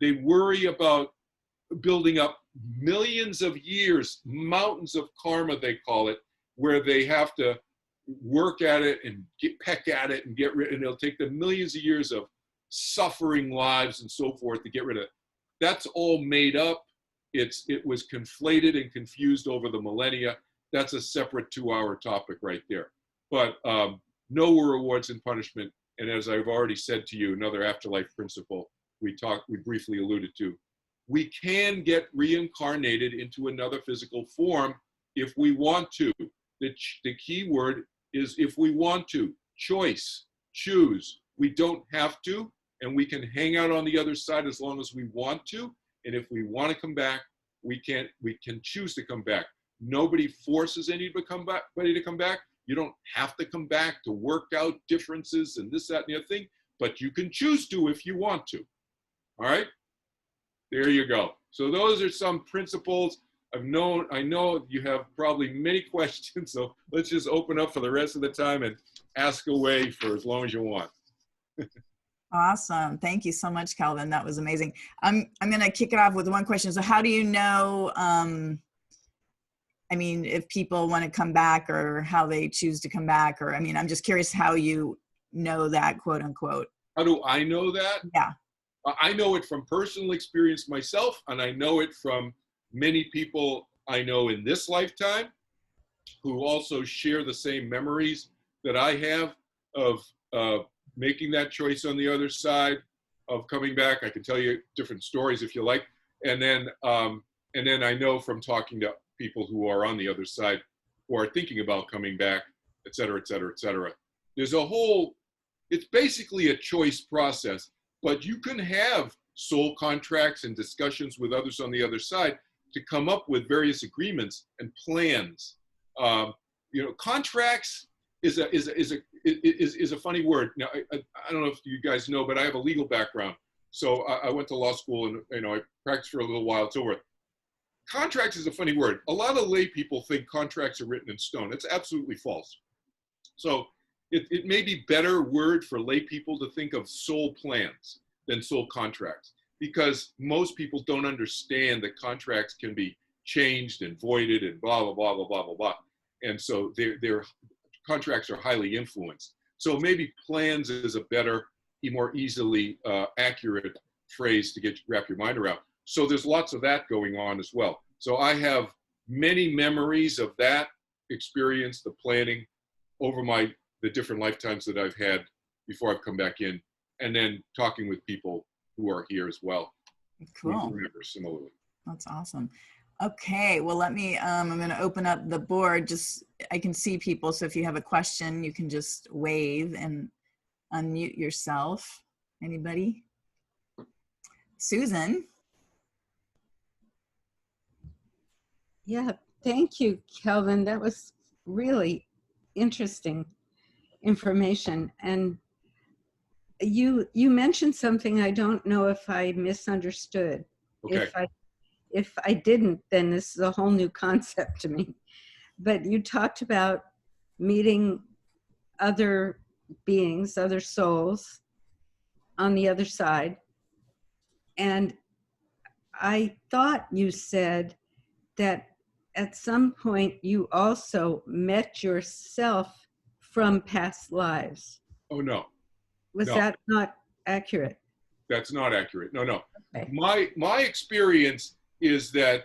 they worry about building up millions of years, mountains of karma, they call it, where they have to work at it and peck at it and get rid, and it'll take them millions of years of suffering lives and so forth to get rid of it. That's all made up. It was conflated and confused over the millennia. That's a separate 2-hour topic right there. But no rewards and punishment. And as I've already said to you, another afterlife principle we briefly alluded to. We can get reincarnated into another physical form if we want to. The key word is if we want to. Choice, choose. We don't have to, and we can hang out on the other side as long as we want to. And if we want to come back, we can choose to come back. Nobody forces anybody to come back. You don't have to come back to work out differences and this, that, and the other thing, but you can choose to if you want to. All right? There you go. So those are some principles. I know you have probably many questions, so let's just open up for the rest of the time and ask away for as long as you want. Awesome. Thank you so much, Kelvin. That was amazing. I'm going to kick it off with one question. So how do you know, if people want to come back or how they choose to come back, or, I'm just curious how you know that, quote unquote. How do I know that? Yeah. I know it from personal experience myself, and I know it from many people I know in this lifetime who also share the same memories that I have of making that choice on the other side, of coming back. I can tell you different stories if you like. And then I know from talking to people who are on the other side who are thinking about coming back, et cetera, et cetera, et cetera. It's basically a choice process, but you can have soul contracts and discussions with others on the other side to come up with various agreements and plans. Contracts is a funny word. Now, I don't know if you guys know, but I have a legal background. So I went to law school and I practiced for a little while. It's over contracts is a funny word. A lot of lay people think contracts are written in stone. It's absolutely false. So it may be better word for lay people to think of soul plans than soul contracts, because most people don't understand that contracts can be changed and voided and blah, blah, blah, blah, blah, blah, blah. And so their contracts are highly influenced. So maybe plans is a better, more easily accurate phrase to wrap your mind around. So there's lots of that going on as well. So I have many memories of that experience, the planning, over the different lifetimes that I've had before I've come back in, and then talking with people who are here as well. Cool. Remember similarly. That's awesome. Okay, well, let me, I'm going to open up the board. I can see people. So if you have a question, you can just wave and unmute yourself. Anybody? Susan? Yeah, thank you, Kelvin. That was really interesting information. And you mentioned something I don't know if I misunderstood. Okay. If I didn't, then this is a whole new concept to me. But you talked about meeting other beings, other souls on the other side. And I thought you said that at some point you also met yourself from past lives. Oh, no. Was No. that not accurate? That's not accurate. No, no. Okay. My experience is that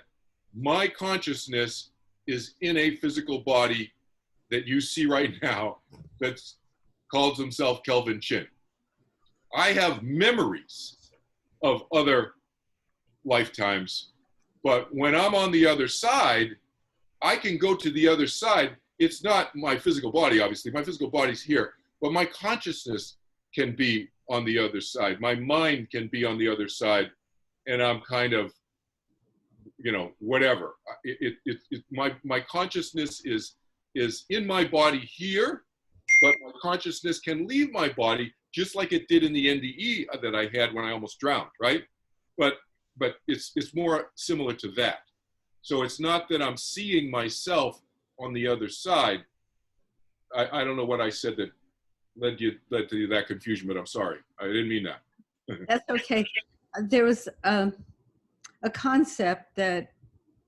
my consciousness is in a physical body that you see right now that calls himself Kelvin Chin. I have memories of other lifetimes, but when I'm on the other side, I can go to the other side. It's not my physical body, obviously. My physical body's here, but my consciousness can be on the other side. My mind can be on the other side, and I'm kind of, whatever. My consciousness is in my body here, but my consciousness can leave my body just like it did in the NDE that I had when I almost drowned, right? But it's more similar to that. So it's not that I'm seeing myself on the other side. I don't know what I said that led to that confusion, but I'm sorry. I didn't mean that. That's okay. There was a concept that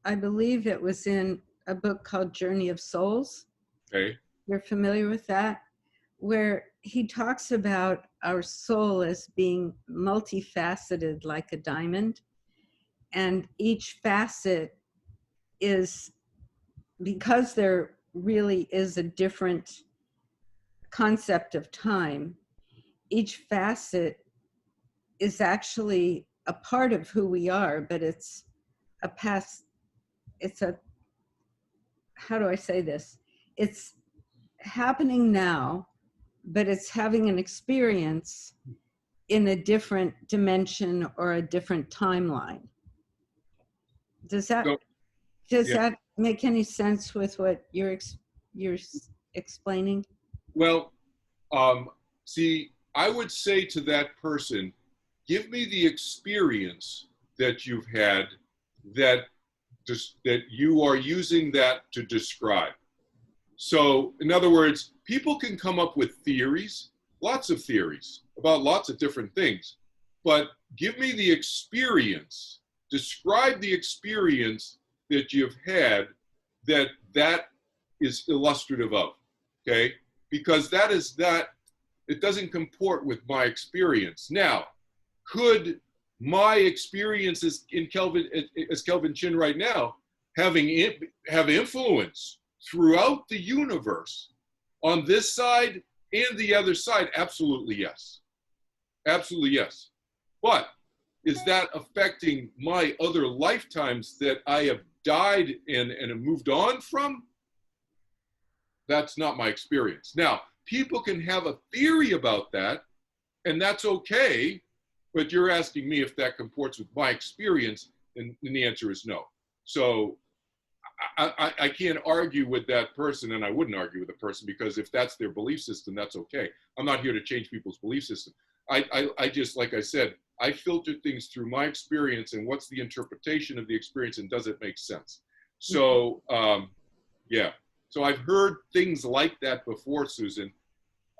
I believe it was in a book called Journey of Souls. Okay. You're familiar with that? Where he talks about our soul as being multifaceted like a diamond. And each facet is, because there really is a different concept of time, each facet is actually a part of who we are, but it's a past, how do I say this? It's happening now, but it's having an experience in a different dimension or a different timeline. Does that make any sense with what you're explaining? Well, see, I would say to that person, give me the experience that you've had that you are using that to describe. So, in other words, people can come up with theories, lots of theories about lots of different things, but give me the experience, describe the experience that you've had that is illustrative of, okay? Because it doesn't comport with my experience. Now, could my experiences as Kelvin Chin right now have influence throughout the universe on this side and the other side? Absolutely yes. Absolutely yes. But is that affecting my other lifetimes that I have died and have moved on from? That's not my experience. Now, people can have a theory about that, and that's okay, but you're asking me if that comports with my experience, and the answer is no. So I can't argue with that person, and I wouldn't argue with the person, because if that's their belief system, that's okay. I'm not here to change people's belief system. I just, like I said, I filter things through my experience and what's the interpretation of the experience and does it make sense? So, yeah. So I've heard things like that before, Susan.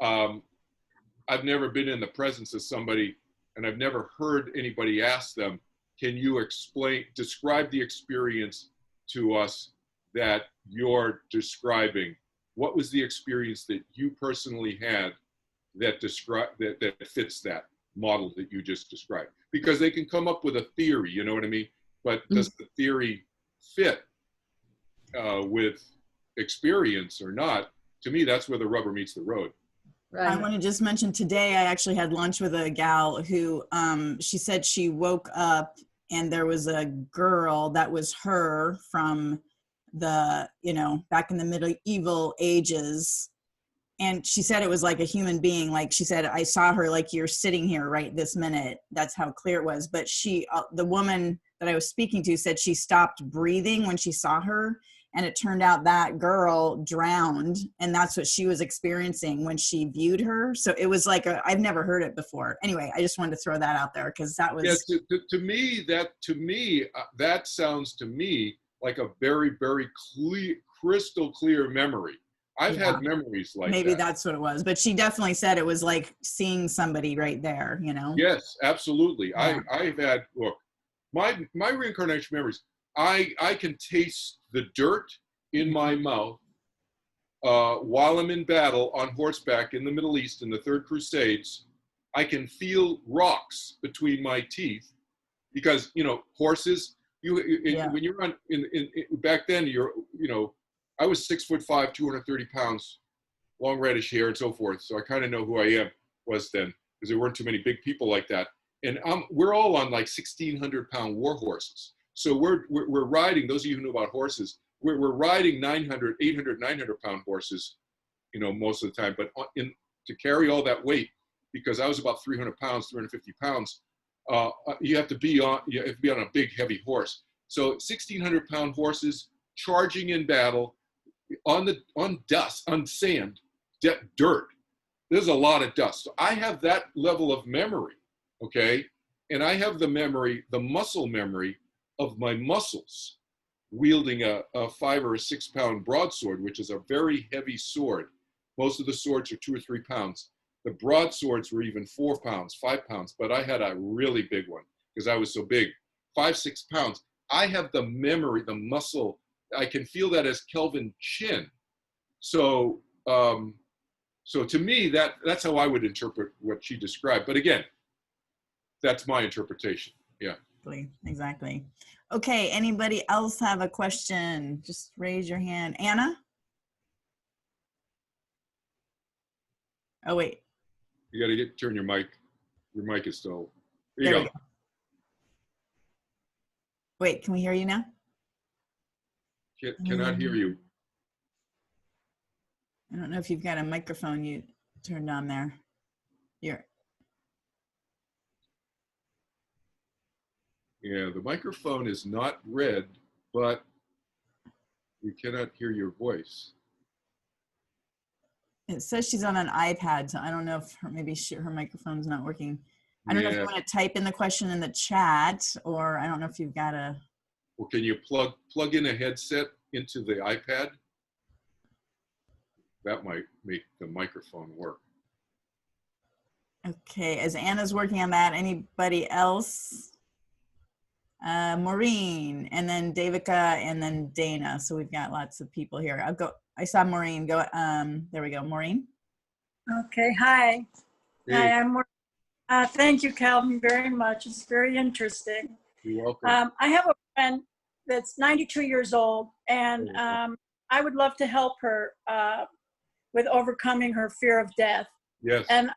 I've never been in the presence of somebody and I've never heard anybody ask them, can you describe the experience to us that you're describing? What was the experience that you personally had that fits that model that you just described? Because they can come up with a theory, you know what I mean? But does the theory fit with experience or not? To me, that's where the rubber meets the road. Right. I want to just mention today, I actually had lunch with a gal who, she said she woke up and there was a girl that was her from the, back in the medieval ages. And she said it was like a human being. Like she said, I saw her like you're sitting here right this minute. That's how clear it was. But the woman that I was speaking to said she stopped breathing when she saw her. And it turned out that girl drowned. And that's what she was experiencing when she viewed her. So it was like, I've never heard it before. Anyway, I just wanted to throw that out there because that was. Yeah, to me, that sounds to me like a very, very clear, crystal clear memory. I've had memories like maybe that. That's what it was, but she definitely said it was like seeing somebody right there, Yes, absolutely. Yeah. I've had, look, my reincarnation memories, I can taste the dirt in my mouth while I'm in battle on horseback in the Middle East in the Third Crusades. I can feel rocks between my teeth because, horses, when you're on, back then, I was 6'5", 230 pounds, long reddish hair and so forth. So I kind of know who I was then because there weren't too many big people like that. And we're all on like 1,600-pound war horses. So we're riding, those of you who know about horses, we're riding 900, 800, 900-pound horses, most of the time. But to carry all that weight, because I was about 300 pounds, 350 pounds, you have to be on a big, heavy horse. So 1,600-pound horses charging in battle on dust, on sand, dirt. There's a lot of dust. So I have that level of memory, okay? And I have the muscle memory of my muscles wielding a 5 or 6 pound broadsword, which is a very heavy sword. Most of the swords are 2 or 3 pounds. The broadswords were even 4 pounds, 5 pounds, but I had a really big one because I was so big, 5, 6 pounds. I have the memory, the muscle. I can feel that as Kelvin Chin. So to me, that's how I would interpret what she described. But again, that's my interpretation. Yeah. Exactly. Okay. Anybody else have a question? Just raise your hand. Anna? Oh, wait. You got to turn your mic. Your mic is still. There we go. Wait, can we hear you now? Cannot hear you. I don't know if you've got a microphone you turned on there. Here. Yeah, the microphone is not red, but we cannot hear your voice. It says she's on an iPad, so I don't know if her microphone's not working. I don't know if you want to type in the question in the chat, or I don't know if you've got a. Well, can you plug in a headset into the iPad? That might make the microphone work. Okay, as Anna's working on that, anybody else? Maureen, and then Devika, and then Dana. So we've got lots of people here. I saw Maureen go. There we go, Maureen. Okay, hi. Hey. Hi, I'm Maureen. Thank you, Kelvin, very much. It's very interesting. You're welcome. I have a friend that's 92 years old, and I would love to help her with overcoming her fear of death. Yes. And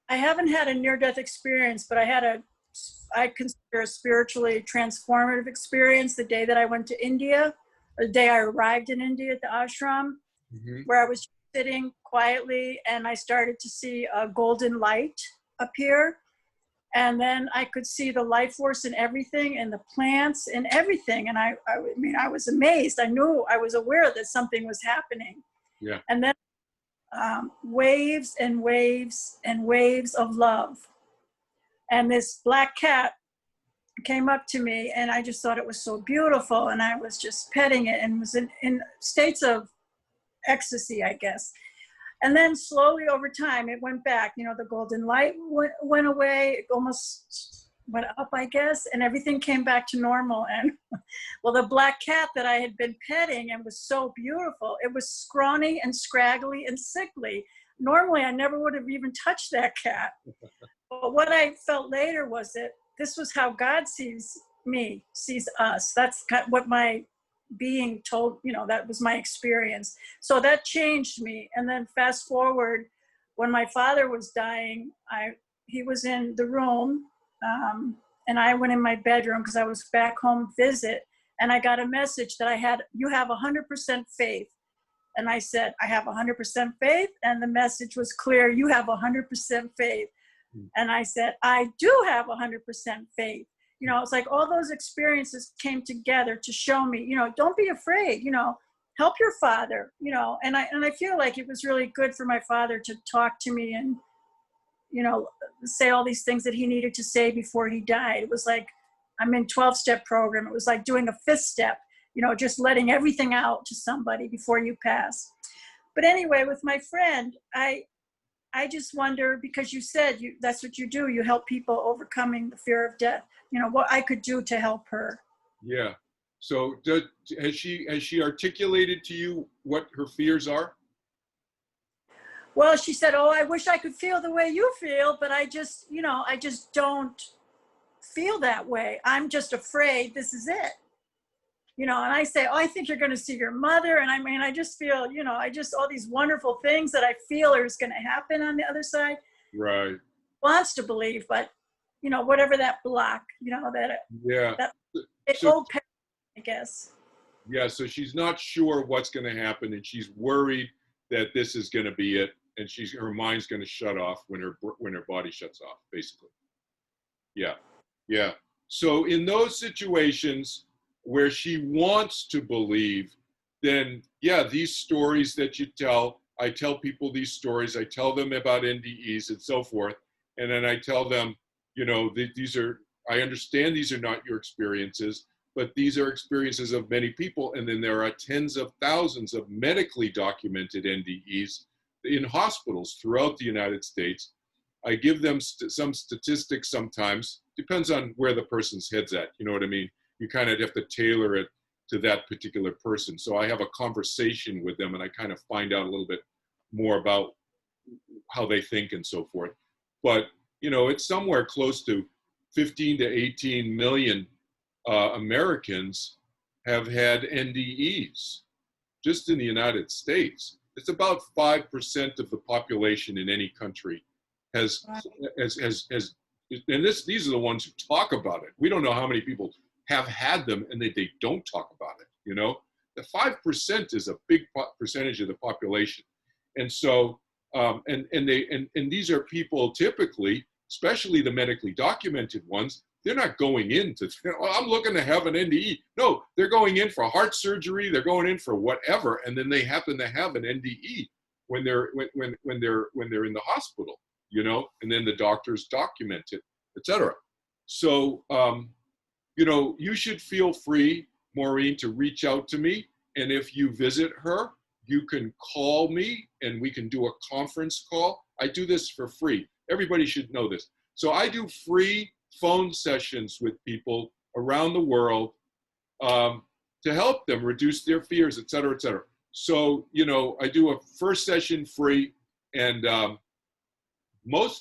I haven't had a near-death experience, but I consider a spiritually transformative experience the day that I went to India, or the day I arrived in India at the ashram, where I was sitting quietly and I started to see a golden light appear. And then I could see the life force in everything, and the plants and everything. And I mean, I was amazed. I was aware that something was happening. Yeah. And then waves and waves and waves of love. And this black cat came up to me, and I just thought it was so beautiful, and I was just petting it and was in states of ecstasy, I guess. And then slowly over time, it went back. You know, the golden light went away. It almost went up, I guess, and everything came back to normal. And well, the black cat that I had been petting and was so beautiful, it was scrawny and scraggly and sickly. Normally, I never would have even touched that cat. But what I felt later was that this was how God sees me, sees us. That's what my being told, you know, that was my experience. So that changed me. And then fast forward, when my father was dying, he was in the room, and I went in my bedroom because I was back home visit, and I got a message that you have 100% faith. And I said, I have 100% faith. And the message was clear, you have 100% faith. And I said, I do have 100% faith. You know, it's like all those experiences came together to show me, you know, don't be afraid, you know, help your father, you know. And I feel like it was really good for my father to talk to me and, you know, say all these things that he needed to say before he died. It was like, I'm in 12-step program. It was like doing a 5th step, you know, just letting everything out to somebody before you pass. But anyway, with my friend, I just wonder, because you said that's what you do. You help people overcoming the fear of death. You know, what I could do to help her. Yeah. So has she articulated to you what her fears are? Well, she said, oh, I wish I could feel the way you feel, but I just, you know, I just don't feel that way. I'm just afraid this is it. You know, and I say, oh, I think you're going to see your mother. And I mean, I just feel, you know, all these wonderful things that I feel is going to happen on the other side. Right. Wants to believe, but, you know, whatever that block, you know, I guess. Yeah. So she's not sure what's going to happen, and she's worried that this is going to be it. And her mind's going to shut off when her body shuts off, basically. Yeah. Yeah. So in those situations where she wants to believe, then yeah, these stories that you tell, I tell people these stories, I tell them about NDEs and so forth. And then I tell them, you know, I understand these are not your experiences, but these are experiences of many people. And then there are tens of thousands of medically documented NDEs in hospitals throughout the United States. I give them some statistics sometimes, depends on where the person's head's at, you know what I mean? You kind of have to tailor it to that particular person. So I have a conversation with them, and I kind of find out a little bit more about how they think and so forth. But, you know, it's somewhere close to 15 to 18 million Americans have had NDEs just in the United States. It's about 5% of the population in any country has, and these are the ones who talk about it. We don't know how many people have had them and they don't talk about it, you know? The 5% is a big percentage of the population. And so, and these are people typically, especially the medically documented ones, they're not going in to, I'm looking to have an NDE. No, they're going in for heart surgery, they're going in for whatever, and then they happen to have an NDE when they're in the hospital, you know, and then the doctors document it, etc. So, you know, you should feel free, Maureen, to reach out to me. And if you visit her, you can call me and we can do a conference call. I do this for free. Everybody should know this. So I do free phone sessions with people around the world to help them reduce their fears, et cetera, et cetera. So, you know, I do a first session free, and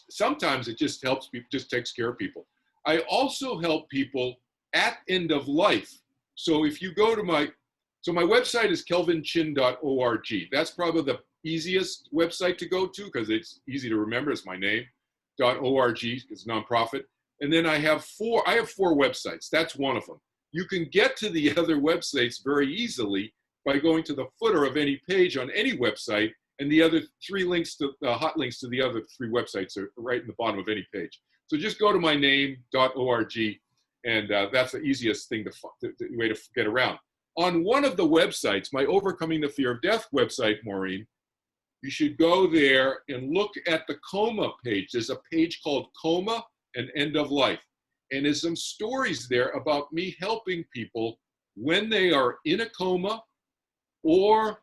sometimes it just helps people, just takes care of people. I also help people at end of life. So if you go to my website is kelvinchin.org. That's probably the easiest website to go to because it's easy to remember. It's my name, .org, it's a nonprofit. And then I have four websites. That's one of them. You can get to the other websites very easily by going to the footer of any page on any website, and the other three links to hot links to the other three websites are right in the bottom of any page. So just go to my name.org, and that's the easiest thing the way to get around. On one of the websites, my Overcoming the Fear of Death website, Maureen, you should go there and look at the coma page. There's a page called Coma, and end of life. And there's some stories there about me helping people when they are in a coma or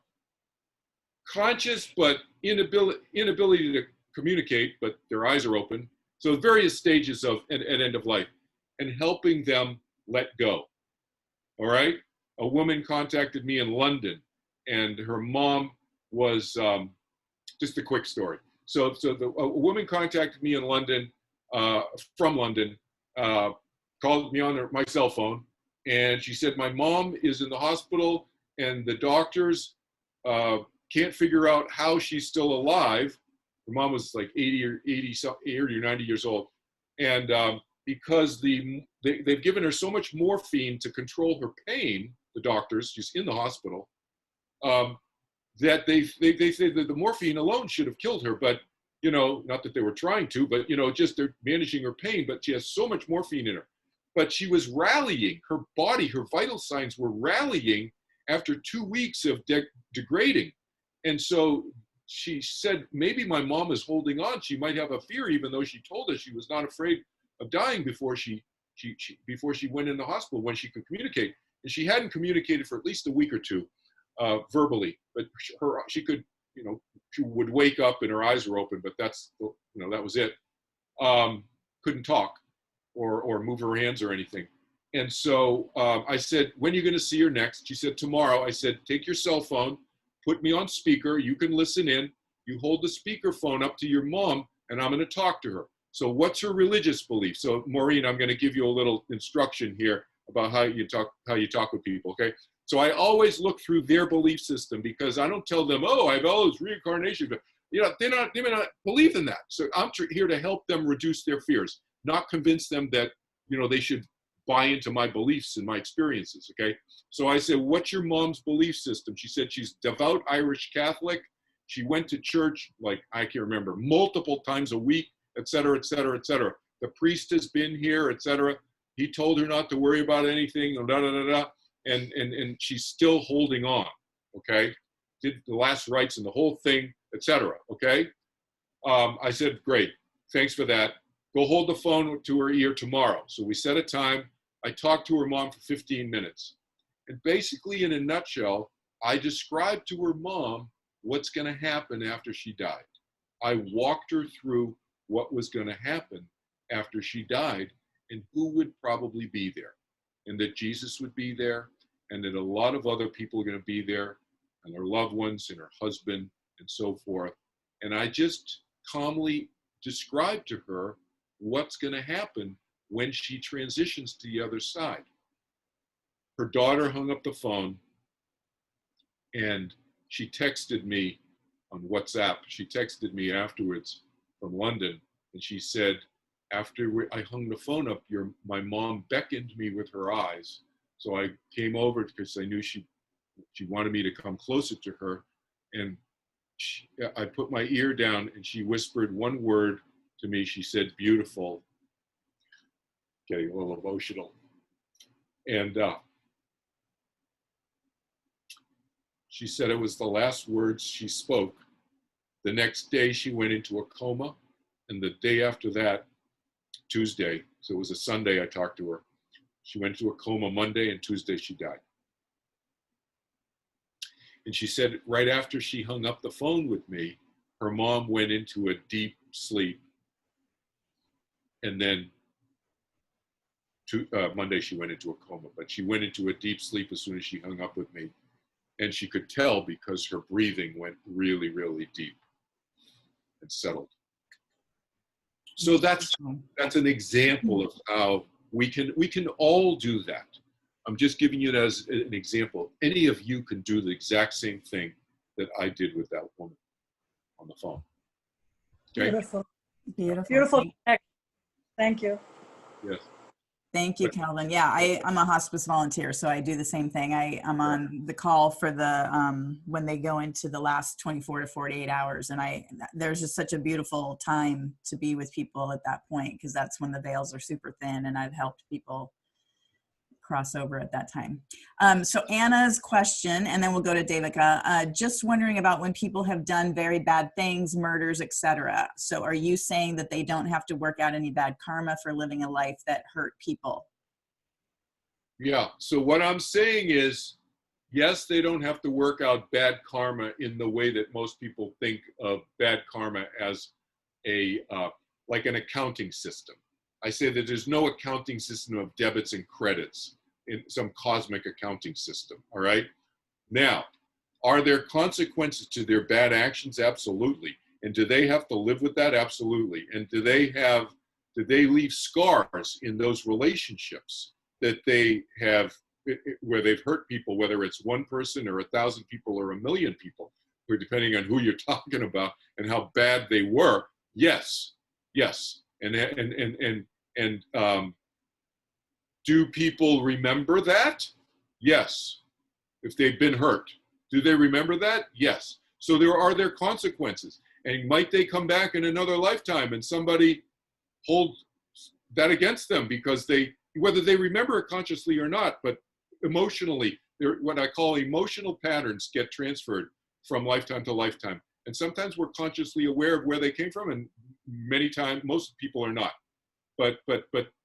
conscious but inability to communicate, but their eyes are open. So various stages of an end of life, and helping them let go. All right. A woman contacted me in London, and her mom was just a quick story. So a woman contacted me in London, from London, called me on my cell phone, and she said, my mom is in the hospital, and the doctors can't figure out how she's still alive. Her mom was like 80 or 90 years old, and because they've given her so much morphine to control her pain, the doctors, she's in the hospital, that they say that the morphine alone should have killed her, but not that they were trying to, but just they're managing her pain, but she has so much morphine in her. But she was rallying, her body, her vital signs were rallying after 2 weeks of degrading. And so she said, maybe my mom is holding on. She might have a fear, even though she told us she was not afraid of dying before she went in the hospital, when she could communicate. And she hadn't communicated for at least a week or two verbally, but she could, she would wake up and her eyes were open, but that's, that was it. Couldn't talk or move her hands or anything. And so I said, when are you going to see her next? She said, tomorrow. I said, take your cell phone, put me on speaker. You can listen in. You hold the speaker phone up to your mom, and I'm going to talk to her. So what's her religious belief? So Maureen, I'm going to give you a little instruction here about how you talk with people, okay? So I always look through their belief system, because I don't tell them, oh, I have all this reincarnation. They may not believe in that. So I'm here to help them reduce their fears, not convince them that, they should buy into my beliefs and my experiences, okay? So I said, what's your mom's belief system? She said she's devout Irish Catholic. She went to church, like, I can't remember, multiple times a week, et cetera, et cetera, et cetera. The priest has been here, et cetera. He told her not to worry about anything, da, da, da, da. And she's still holding on, okay? Did the last rites and the whole thing, et cetera, okay? I said, great, thanks for that. Go hold the phone to her ear tomorrow. So we set a time. I talked to her mom for 15 minutes. And basically, in a nutshell, I described to her mom what's going to happen after she died. I walked her through what was going to happen after she died and who would probably be there. And that Jesus would be there, and that a lot of other people are going to be there, and her loved ones and her husband and so forth. And I just calmly described to her what's going to happen when she transitions to the other side. Her daughter hung up the phone, and she texted me on WhatsApp. She texted me afterwards from London, and she said, after I hung the phone up, my mom beckoned me with her eyes. So I came over because I knew she wanted me to come closer to her. And I put my ear down, and she whispered one word to me. She said, beautiful. Getting a little emotional. And she said it was the last words she spoke. The next day she went into a coma, and the day after that, Tuesday, so it was a Sunday I talked to her. She went into a coma Monday, and Tuesday she died. And she said right after she hung up the phone with me, her mom went into a deep sleep. And then Monday she went into a coma, but she went into a deep sleep as soon as she hung up with me. And she could tell because her breathing went really, really deep and settled. So that's an example of how we can all do that. I'm just giving you that as an example. Any of you can do the exact same thing that I did with that woman on the phone. Okay? Beautiful. Beautiful. Beautiful. Thank you. Yes. Thank you, Kelvin. Yeah, I'm a hospice volunteer, so I do the same thing. I'm on the call for the when they go into the last 24 to 48 hours, and there's just such a beautiful time to be with people at that point, because that's when the veils are super thin, and I've helped people cross over at that time. So Anna's question, and then we'll go to Devika, just wondering about when people have done very bad things, murders, etc. So are you saying that they don't have to work out any bad karma for living a life that hurt people? Yeah, so what I'm saying is, yes, they don't have to work out bad karma in the way that most people think of bad karma as a like an accounting system. I say that there's no accounting system of debits and credits in some cosmic accounting system, all right? Now, are there consequences to their bad actions? Absolutely. And do they have to live with that? Absolutely. And do they leave scars in those relationships that they have, where they've hurt people, whether it's one person or 1,000 people or 1,000,000 people, or depending on who you're talking about and how bad they were? Yes, yes. And do people remember that? Yes. If they've been hurt, do they remember that? Yes. So are there consequences, and might they come back in another lifetime and somebody hold that against them because whether they remember it consciously or not, but emotionally, what I call emotional patterns get transferred from lifetime to lifetime. And sometimes we're consciously aware of where they came from, and many times, most people are not. But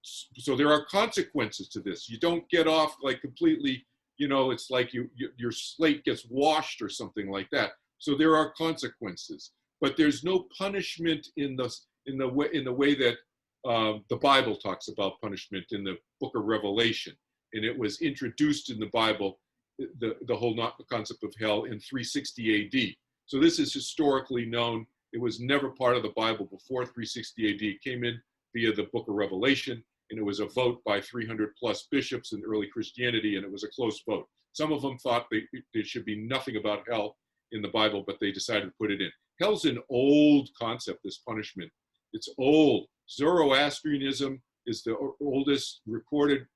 so there are consequences to this. You don't get off like completely, it's like your slate gets washed or something like that. So there are consequences, but there's no punishment in the way that the Bible talks about punishment in the book of Revelation. And it was introduced in the Bible, the whole concept of hell, in 360 AD. So this is historically known. It was never part of the Bible before 360 AD. It came in via the book of Revelation, and it was a vote by 300 plus bishops in early Christianity, and it was a close vote. Some of them thought there should be nothing about hell in the Bible, but they decided to put it in. Hell's an old concept, this punishment. It's old. Zoroastrianism is the oldest recorded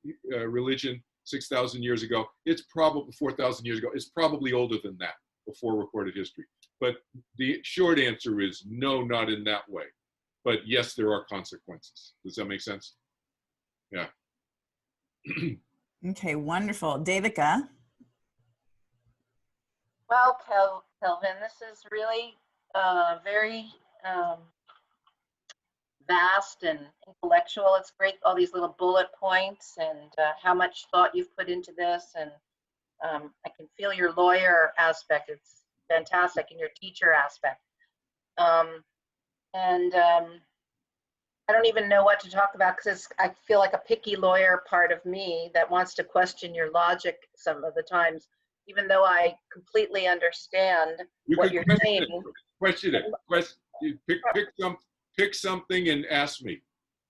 religion, 6,000 years ago. It's probably 4,000 years ago. It's probably older than that before recorded history. But the short answer is no, not in that way. But yes, there are consequences. Does that make sense? Yeah. Okay, wonderful. Devika? Well, Kelvin, this is really very vast and intellectual. It's great, all these little bullet points, and how much thought you've put into this. And I can feel your lawyer aspect. It's fantastic, and your teacher aspect. I don't even know what to talk about, because I feel like a picky lawyer part of me that wants to question your logic some of the times, even though I completely understand what you're saying. Question it. Pick something and ask me.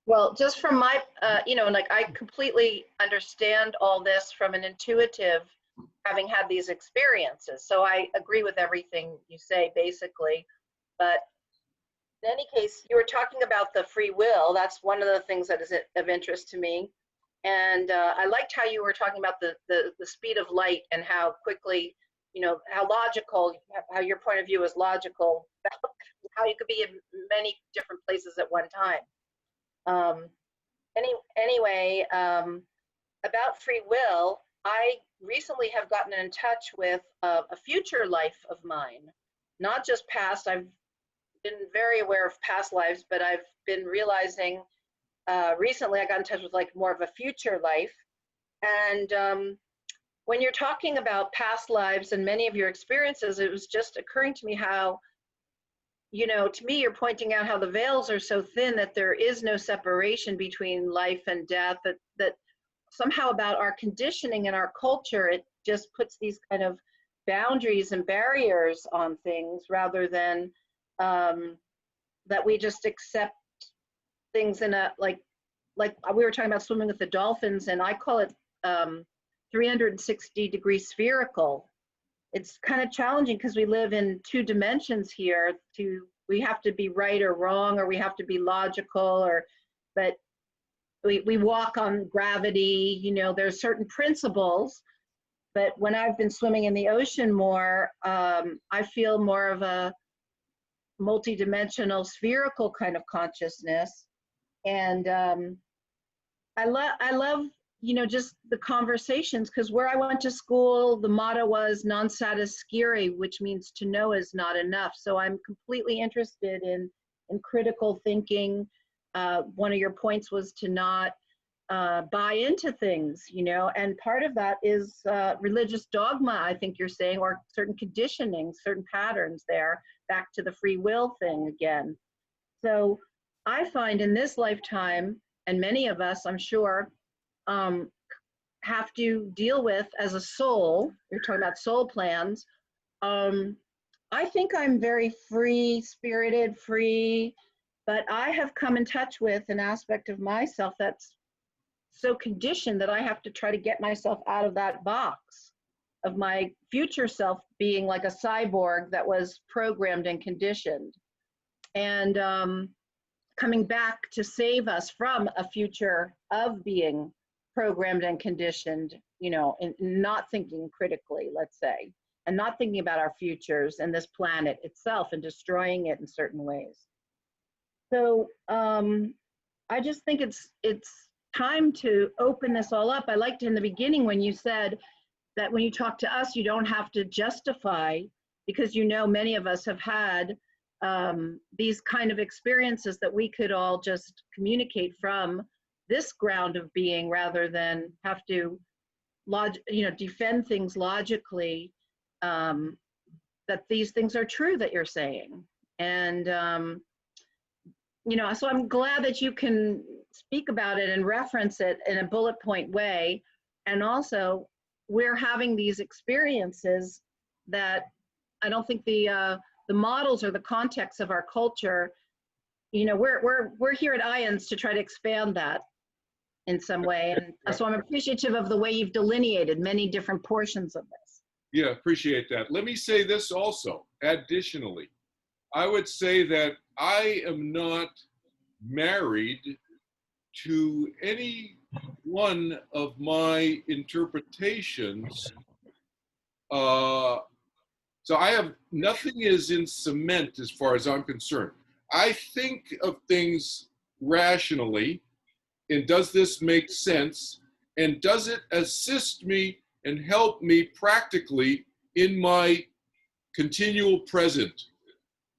Well, just from my, like I completely understand all this from an intuitive, having had these experiences. So I agree with everything you say, basically. But in any case, you were talking about the free will. That's one of the things that is of interest to me. And I liked how you were talking about the speed of light and how quickly, how logical, how your point of view is logical, how you could be in many different places at one time. Anyway, about free will, I recently have gotten in touch with a future life of mine, not just past. I've been very aware of past lives, but I've been realizing recently I got in touch with like more of a future life. And when you're talking about past lives and many of your experiences, it was just occurring to me how, to me, you're pointing out how the veils are so thin that there is no separation between life and death, that somehow about our conditioning and our culture, it just puts these kind of boundaries and barriers on things rather than that we just accept things in a, like we were talking about swimming with the dolphins, and I call it 360-degree spherical. It's kind of challenging because we live in two dimensions here. We have to be right or wrong, or we have to be logical, but we walk on gravity. There's certain principles. But when I've been swimming in the ocean more, I feel more of a multidimensional spherical kind of consciousness. And I love you know, just the conversations, because where I went to school, the motto was non satis scire, which means to know is not enough. So I'm completely interested in critical thinking. One of your points was to not buy into things, you know, and part of that is religious dogma, I think you're saying, or certain conditioning, certain patterns there, back to the free will thing again. So I find in this lifetime, and many of us, I'm sure, have to deal with as a soul, you're talking about soul plans. I think I'm very free spirited, free, but I have come in touch with an aspect of myself that's so conditioned that I have to try to get myself out of that box of my future self being like a cyborg that was programmed and conditioned. And coming back to save us from a future of being programmed and conditioned, you know, and not thinking critically, let's say, and not thinking about our futures and this planet itself and destroying it in certain ways. So I just think it's time to open this all up. I liked in the beginning when you said that when you talk to us, you don't have to justify, because you know many of us have had these kind of experiences that we could all just communicate from this ground of being, rather than have to defend things logically, that these things are true that you're saying. And you know, so I'm glad that you can speak about it and reference it in a bullet point way. And also, we're having these experiences that I don't think the models or the context of our culture, you know, we're here at IANDS to try to expand that in some way. And so I'm appreciative of the way you've delineated many different portions of this. Yeah, appreciate that. Let me say this also, additionally. I would say that I am not married to any one of my interpretations. So I have, nothing is in cement as far as I'm concerned. I think of things rationally, and does this make sense? And does it assist me and help me practically in my continual present?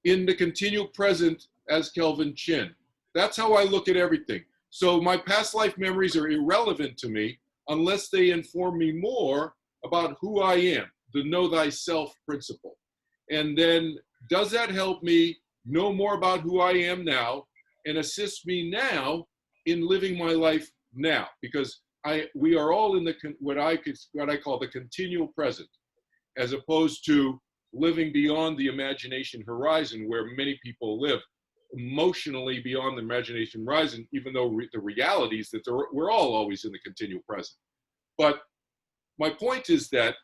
In the continual present as Kelvin Chin. That's how I look at everything. So my past life memories are irrelevant to me unless they inform me more about who I am, the know thyself principle. And then does that help me know more about who I am now and assist me now in living my life now? Because we are all in the what I call the continual present, as opposed to living beyond the imagination horizon, where many people live emotionally beyond the imagination horizon, even though the reality is that we're all always in the continual present. But my point is that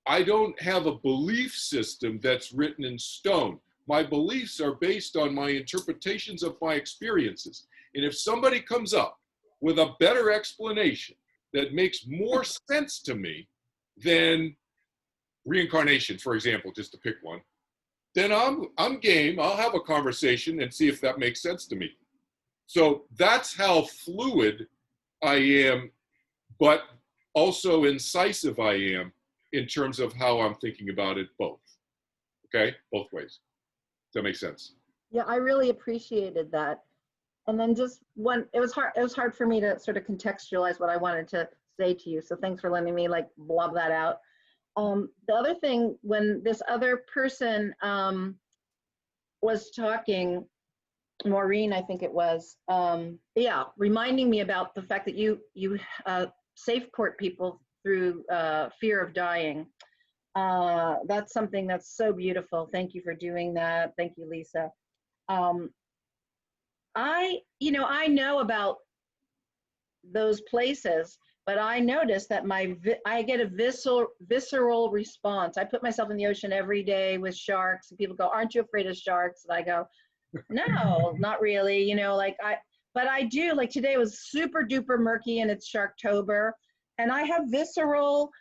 I don't have a belief system that's written in stone. My beliefs are based on my interpretations of my experiences. And if somebody comes up with a better explanation that makes more sense to me than reincarnation, for example, just to pick one, then I'm game. I'll have a conversation and see if that makes sense to me. So that's how fluid I am, but also incisive I am in terms of how I'm thinking about it both. Okay, both ways. Does that make sense? Yeah, I really appreciated that. And then just one, it was hard for me to sort of contextualize what I wanted to say to you. So thanks for letting me like blob that out. The other thing, when this other person was talking, Maureen, I think it was, yeah, reminding me about the fact that you safe port people through fear of dying. That's something that's so beautiful. Thank you for doing that. Thank you, Lisa. I know about those places, but I noticed that I get a visceral response. I put myself in the ocean every day with sharks, and people go, "Aren't you afraid of sharks?" And I go, "No, not really." You know, but I do. Like today was super duper murky, and it's Sharktober, and I have visceral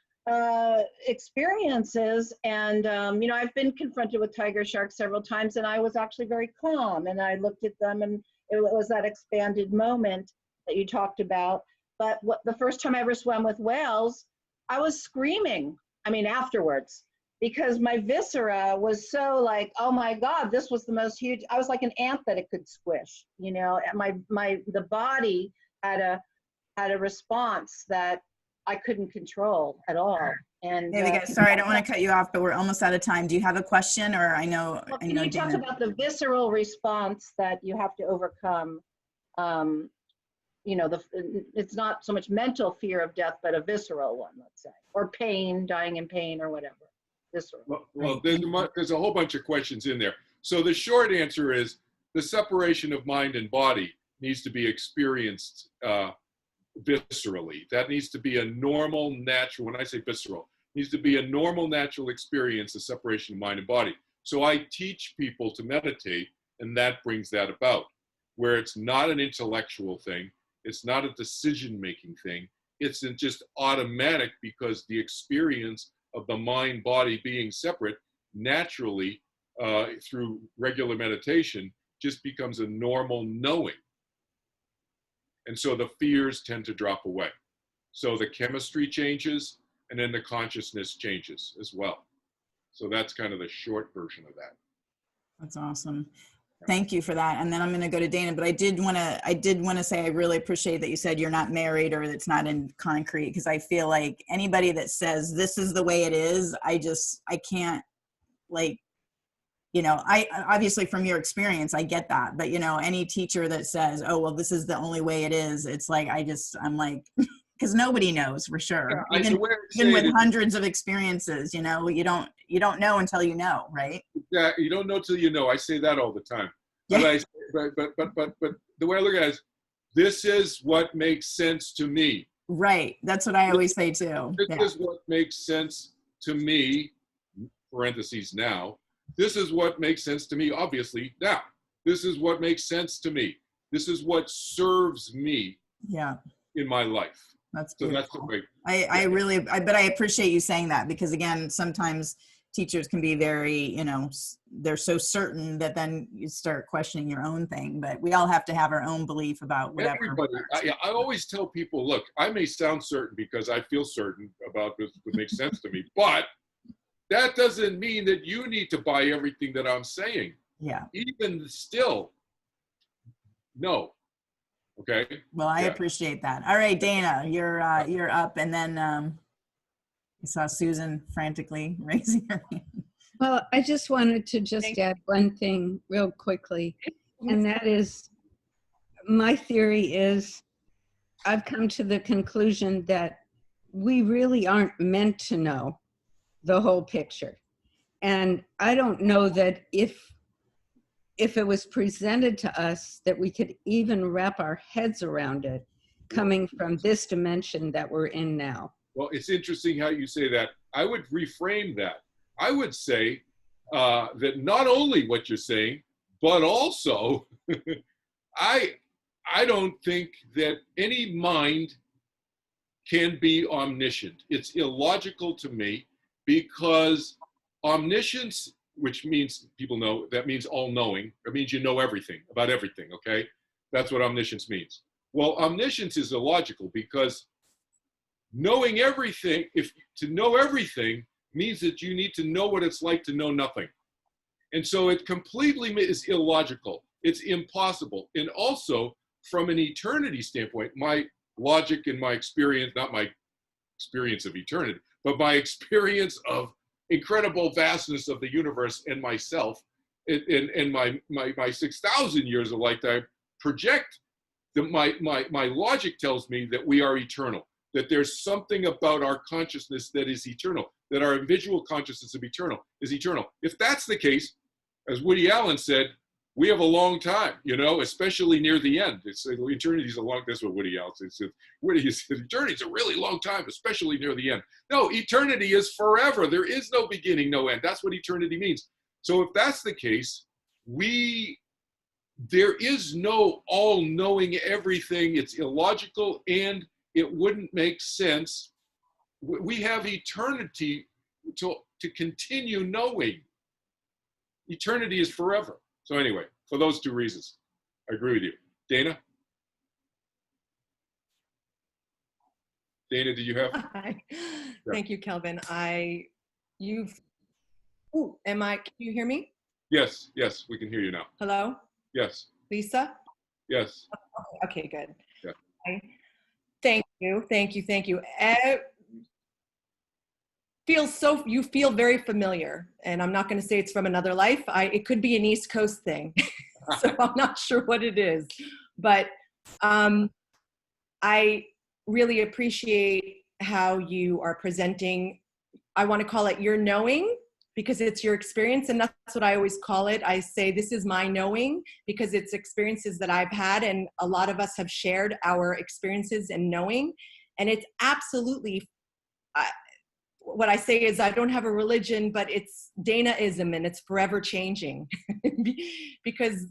experiences. And I've been confronted with tiger sharks several times, and I was actually very calm, and I looked at them, and it was that expanded moment that you talked about. But the first time I ever swam with whales, I was screaming. I mean, afterwards, because my viscera was so like, oh my God, this was the most huge. I was like an ant that it could squish, you know. And the body had a response that I couldn't control at all. And Hey, guys, sorry, I don't want to cut you off, but we're almost out of time. Do you have a question, or I know can you talk Dana. about the visceral response that you have to overcome? You know, it's not so much mental fear of death, but a visceral one, let's say, or pain, dying in pain, or whatever. Visceral. Well, there's a whole bunch of questions in there. So the short answer is the separation of mind and body needs to be experienced viscerally. That needs to be a normal, natural, when I say visceral, needs to be a normal, natural experience, the separation of mind and body. So I teach people to meditate, and that brings that about, where it's not an intellectual thing, it's not a decision-making thing, it's just automatic, because the experience of the mind-body being separate naturally through regular meditation just becomes a normal knowing. And so the fears tend to drop away. So the chemistry changes, and then the consciousness changes as well. So that's kind of the short version of that. That's awesome. Thank you for that. And then I'm going to go to Dana, but I did want to say, I really appreciate that you said you're not married or it's not in concrete, because I feel like anybody that says this is the way it is, I can't, like, you know, I obviously from your experience, I get that, but you know, any teacher that says, oh, well, this is the only way it is, it's like, I'm like, because nobody knows for sure. Yeah, even with hundreds of experiences, you know, you don't know until you know, right? Yeah, you don't know till you know. I say that all the time. Yeah. But the way I look at it is, this is what makes sense to me. Right. That's what I always say too. This is what makes sense to me, parentheses now. This is what makes sense to me, obviously, now. This is what makes sense to me. This is what serves me in my life. That's so beautiful. That's the way. But I appreciate you saying that, because again, sometimes teachers can be very, you know, they're so certain that then you start questioning your own thing, but we all have to have our own belief about whatever. Everybody, I always tell people, look, I may sound certain because I feel certain about this, what makes sense to me, but that doesn't mean that you need to buy everything that I'm saying. Yeah. Even still, no. Okay. Well, I appreciate that. All right, Dana, you're up, and then I saw Susan frantically raising her hand. Well, I just wanted to add one thing real quickly, and that is, my theory is, I've come to the conclusion that we really aren't meant to know the whole picture. And I don't know that if it was presented to us that we could even wrap our heads around it, coming from this dimension that we're in now. Well, it's interesting how you say that. I would reframe that. I would say that not only what you're saying, but also I don't think that any mind can be omniscient. It's illogical to me, because omniscience, which means people know, that means all-knowing. It means you know everything about everything, okay? That's what omniscience means. Well, omniscience is illogical, because knowing everything, to know everything means that you need to know what it's like to know nothing. And so it completely is illogical. It's impossible. And also, from an eternity standpoint, my logic and my experience, not my experience of eternity, but my experience of incredible vastness of the universe and myself, and my 6,000 years of lifetime project that my logic tells me that we are eternal, that there's something about our consciousness that is eternal, that our individual consciousness is eternal. If that's the case, as Woody Allen said, we have a long time, you know, especially near the end. It's eternity is a long. That's what Woody Allen said. Woody said, eternity is a really long time, especially near the end. No, eternity is forever. There is no beginning, no end. That's what eternity means. So if that's the case, there is no all-knowing everything. It's illogical, and it wouldn't make sense. We have eternity to continue knowing. Eternity is forever. So anyway, for those two reasons, I agree with you. Dana? Dana, do you have? Hi. Thank you, Kelvin. Can you hear me? Yes, yes, we can hear you now. Hello? Yes, Lisa? yes. Okay, good. Yeah. Hi. Thank you. You feel very familiar, and I'm not going to say it's from another life. It could be an East Coast thing, so I'm not sure what it is, but I really appreciate how you are presenting. I want to call it your knowing, because it's your experience, and that's what I always call it. I say this is my knowing because it's experiences that I've had, and a lot of us have shared our experiences and knowing, and it's absolutely, what I say is I don't have a religion, but it's Danaism, and it's forever changing. Because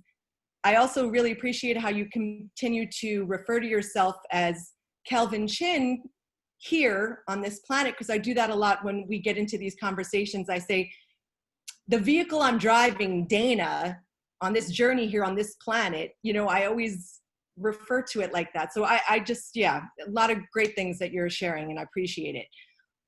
I also really appreciate how you continue to refer to yourself as Kelvin Chin here on this planet, because I do that a lot when we get into these conversations. I say, the vehicle I'm driving, Dana, on this journey here on this planet, I always refer to it like that. So I just, a lot of great things that you're sharing, and I appreciate it.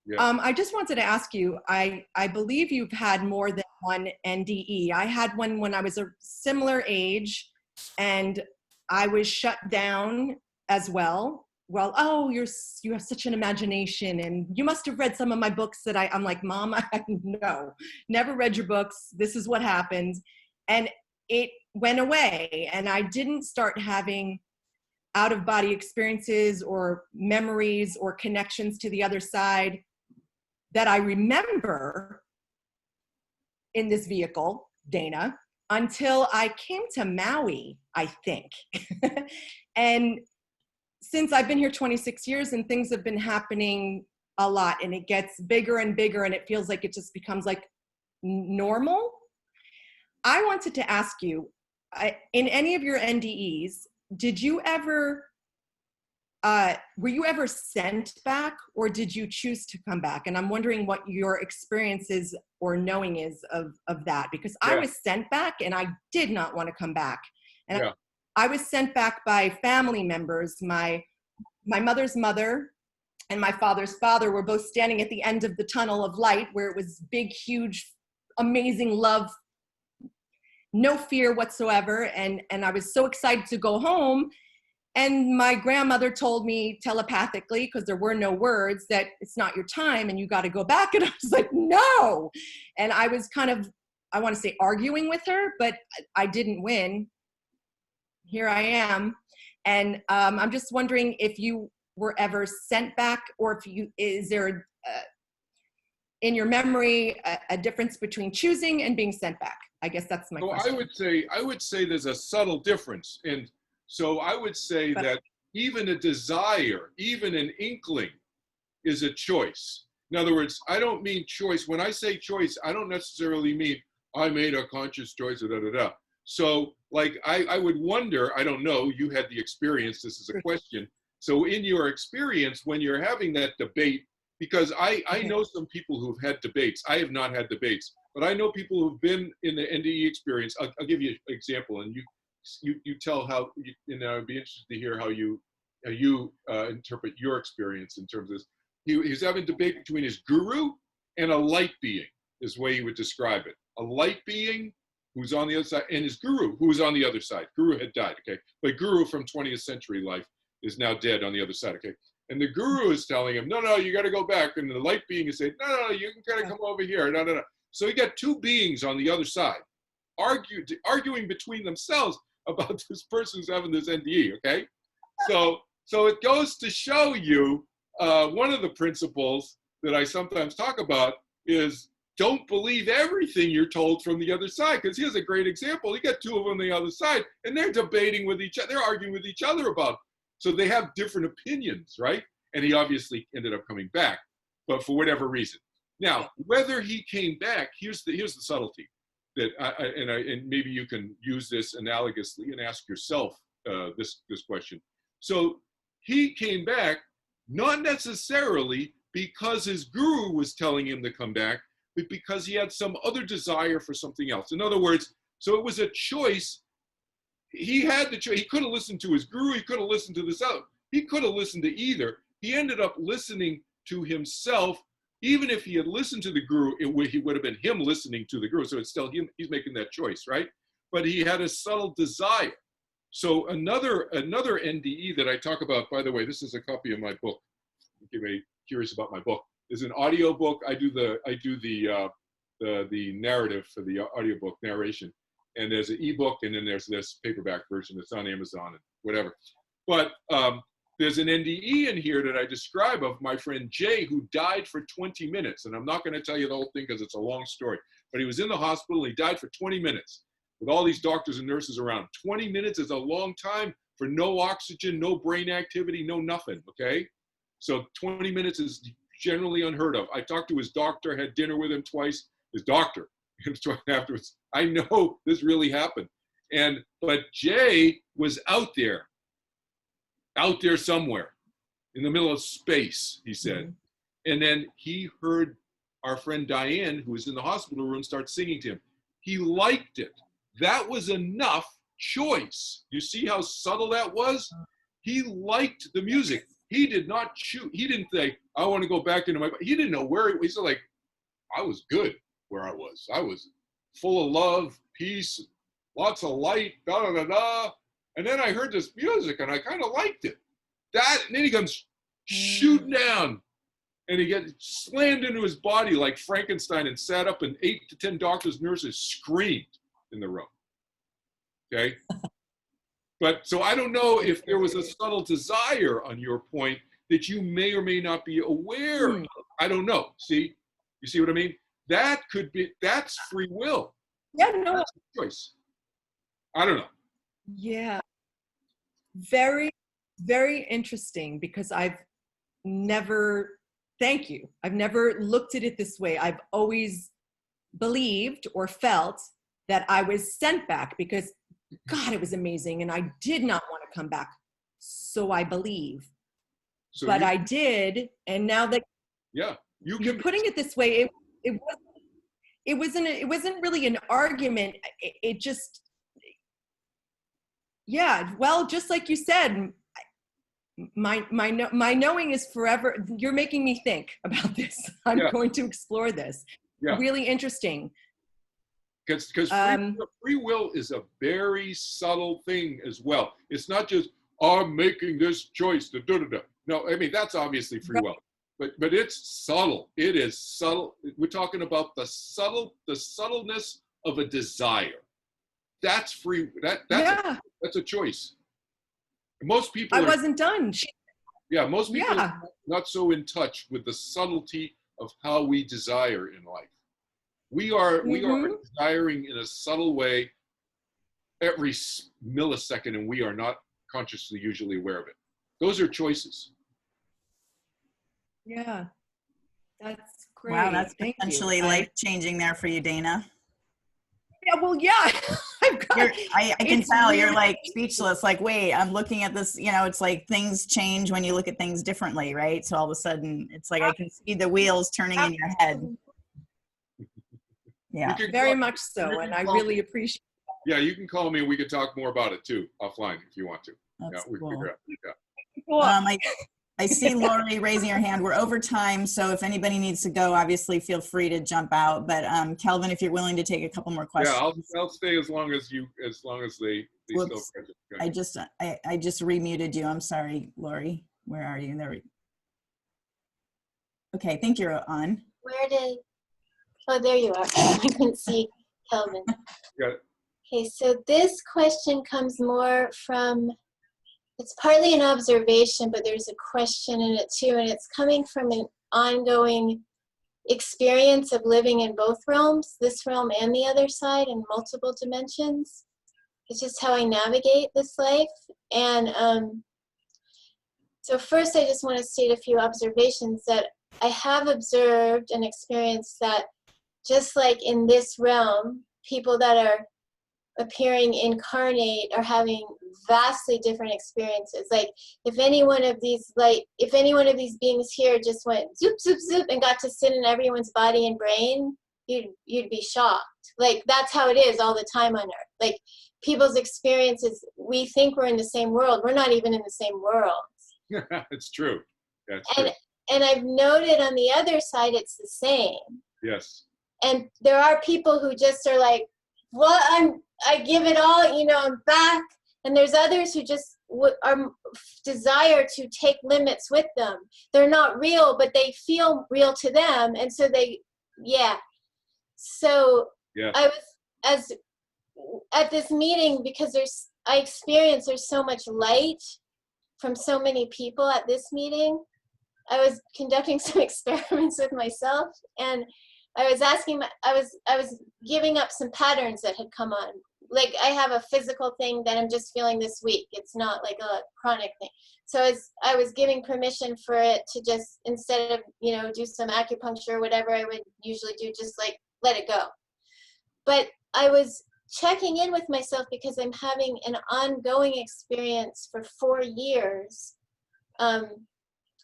Yeah. I just wanted to ask you, I believe you've had more than one NDE. I had one when I was a similar age, and I was shut down as well. Well, oh, you have such an imagination, and you must have read some of my books that I'm like, Mom, no, never read your books. This is what happened. And it went away, and I didn't start having out-of-body experiences or memories or connections to the other side that I remember in this vehicle, Dana, until I came to Maui, I think. And since I've been here 26 years, and things have been happening a lot, and it gets bigger and bigger, and it feels like it just becomes like normal. I wanted to ask you, in any of your NDEs, did you ever, were you ever sent back, or did you choose to come back? And I'm wondering what your experiences or knowing is of that, because I was sent back and I did not want to come back. And I was sent back by family members. My mother's mother and my father's father were both standing at the end of the tunnel of light, where it was big, huge, amazing love, no fear whatsoever. And I was so excited to go home. And my grandmother told me telepathically, because there were no words, that it's not your time and you got to go back. And I was like, no. And I was kind of, I want to say, arguing with her, but I didn't win. Here I am. And I'm just wondering if you were ever sent back, or is there in your memory a difference between choosing and being sent back? I guess that's my question. I would say there's a subtle difference. And so I would say that even a desire, even an inkling, is a choice. In other words, I don't mean choice. When I say choice, I don't necessarily mean I made a conscious choice, So like, I would wonder, I don't know, you had the experience, this is a question. So in your experience, when you're having that debate, because I know some people who've had debates. I have not had debates, but I know people who've been in the NDE experience. I'll give you an example, and you tell how, I'd be interested to hear how you interpret your experience in terms of this. He's having a debate between his guru and a light being, is the way he would describe it. A light being who's on the other side, and his guru, who was on the other side. Guru had died, okay? But guru from 20th century life is now dead on the other side, okay? And the guru is telling him, no, you got to go back. And the light being is saying, no, you can kind of come over here, no. So you got two beings on the other side arguing between themselves about this person who's having this NDE, okay? So it goes to show you, one of the principles that I sometimes talk about is don't believe everything you're told from the other side. Because here's a great example. You got two of them on the other side, and they're debating with each other. They're arguing with each other about, so they have different opinions, right? And he obviously ended up coming back, but for whatever reason. Now, whether he came back, here's the subtlety that and maybe you can use this analogously and ask yourself this question. So he came back not necessarily because his guru was telling him to come back, but because he had some other desire for something else. In other words, so it was a choice. He had the choice. He could have listened to his guru. He could have listened to this other. He could have listened to either. he ended up listening to himself. Even if he had listened to the guru, he would have been him listening to the guru. So it's still him, he's making that choice, right? But he had a subtle desire. So another NDE that I talk about, by the way, this is a copy of my book. If you're very curious about my book, is an audio book. I do the narrative for the audiobook narration, and there's an ebook, and then there's this paperback version that's on Amazon and whatever. But there's an NDE in here that I describe of my friend Jay, who died for 20 minutes. And I'm not going to tell you the whole thing because it's a long story. But he was in the hospital. He died for 20 minutes with all these doctors and nurses around. 20 minutes is a long time for no oxygen, no brain activity, no nothing, okay? So 20 minutes is generally unheard of. I talked to his doctor, had dinner with him twice. His doctor, afterwards, I know this really happened. But Jay was out there somewhere in the middle of space, he said. And then he heard our friend Diane, who was in the hospital room, start singing to him. He liked it. That was enough choice. You see how subtle that was? He liked the music. He did not choose. He didn't think, I want to go back into my, he didn't know where he was. He's like, I was good where I was. I was full of love, peace, lots of light, da da da da. And then I heard this music and I kind of liked it. And then he comes shooting down and he gets slammed into his body like Frankenstein and sat up, and 8 to 10 doctors, nurses screamed in the room. Okay. But so I don't know if there was a subtle desire on your point that you may or may not be aware of. I don't know. See, you see what I mean? That could be, that's free will. Yeah, no. That's a choice. I don't know. Yeah. Very, very interesting, because I've never, thank you. I've never looked at it this way. I've always believed or felt that I was sent back because, God, it was amazing. And I did not want to come back. So I believe. So but I did. And now that you're putting it this way, it wasn't really an argument. It just, yeah, well, just like you said, my knowing is forever. You're making me think about this. I'm going to explore this. Really interesting. Because free will is a very subtle thing as well. It's not just, I'm making this choice. No, I mean, that's obviously free will. But it's subtle. It is subtle. We're talking about the subtleness of a desire. That's free. That's a choice. Most people. I wasn't done. Most people are not so in touch with the subtlety of how we desire in life. We are desiring in a subtle way every millisecond, and we are not consciously usually aware of it. Those are choices. Yeah, that's great. Wow, that's potentially life-changing there for you, Dana. Yeah, well, yeah. I can tell you're like speechless. Like, wait, I'm looking at this. You know, it's like things change when you look at things differently, right? So all of a sudden, it's like I can see the wheels turning in your head. Yeah, very much so, and I really appreciate it. Yeah, you can call me and we can talk more about it too, offline if you want to. That's we cool. can figure out. Cool. I see Lori raising her hand. We're over time, so if anybody needs to go, obviously feel free to jump out. But Kelvin, if you're willing to take a couple more questions. Yeah, I'll stay as long as they still catch it. I just remuted you. I'm sorry, Lori. Where are you? Okay, I think you're on. Oh, there you are. I couldn't see Kelvin. Yeah. Okay, so this question comes more from, it's partly an observation, but there's a question in it too, and it's coming from an ongoing experience of living in both realms, this realm and the other side, in multiple dimensions. It's just how I navigate this life. And so first I just want to state a few observations that I have observed and experienced, that just like in this realm, people that are appearing incarnate are having vastly different experiences. Like if any one of these beings here just went zoop, zoop, zoop and got to sit in everyone's body and brain, you'd be shocked. Like that's how it is all the time on Earth. Like people's experiences, we think we're in the same world. We're not even in the same world. It's true. That's true. And I've noted on the other side, it's the same. Yes. And there are people who just are like, well, I give it all, you know, I'm back. And there's others who just are desire to take limits with them. They're not real, but they feel real to them. And so they, yeah. So Yeah. I was at this meeting because I experienced there's so much light from so many people at this meeting. I was conducting some experiments with myself, and I was asking, I was giving up some patterns that had come on. Like I have a physical thing that I'm just feeling this week. It's not like a chronic thing. So I was giving permission for it to just, instead of, you know, do some acupuncture or whatever I would usually do, just like let it go. But I was checking in with myself because I'm having an ongoing experience for 4 years.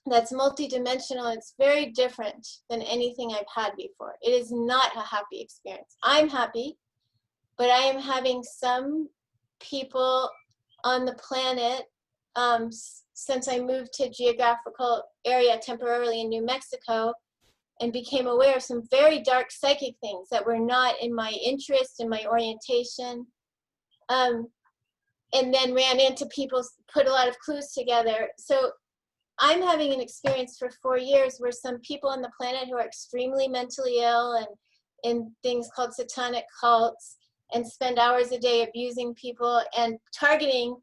That's multidimensional. It's very different than anything I've had before. It is not a happy experience. I'm happy, but I am having some people on the planet, since I moved to geographical area temporarily in New Mexico and became aware of some very dark psychic things that were not in my interest, in my orientation, and then ran into people, put a lot of clues together. So I'm having an experience for 4 years where some people on the planet who are extremely mentally ill and in things called satanic cults and spend hours a day abusing people and targeting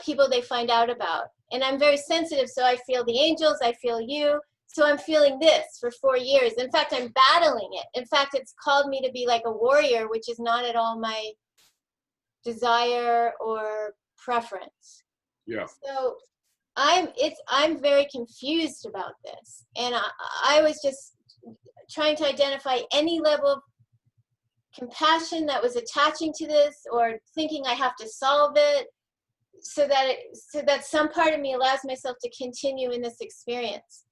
people they find out about. And I'm very sensitive, so I feel the angels, I feel you. So I'm feeling this for 4 years. In fact, I'm battling it. In fact, it's called me to be like a warrior, which is not at all my desire or preference. Yeah. So I'm very confused about this. And I was just trying to identify any level of compassion that was attaching to this, or thinking I have to solve it, so that some part of me allows myself to continue in this experience.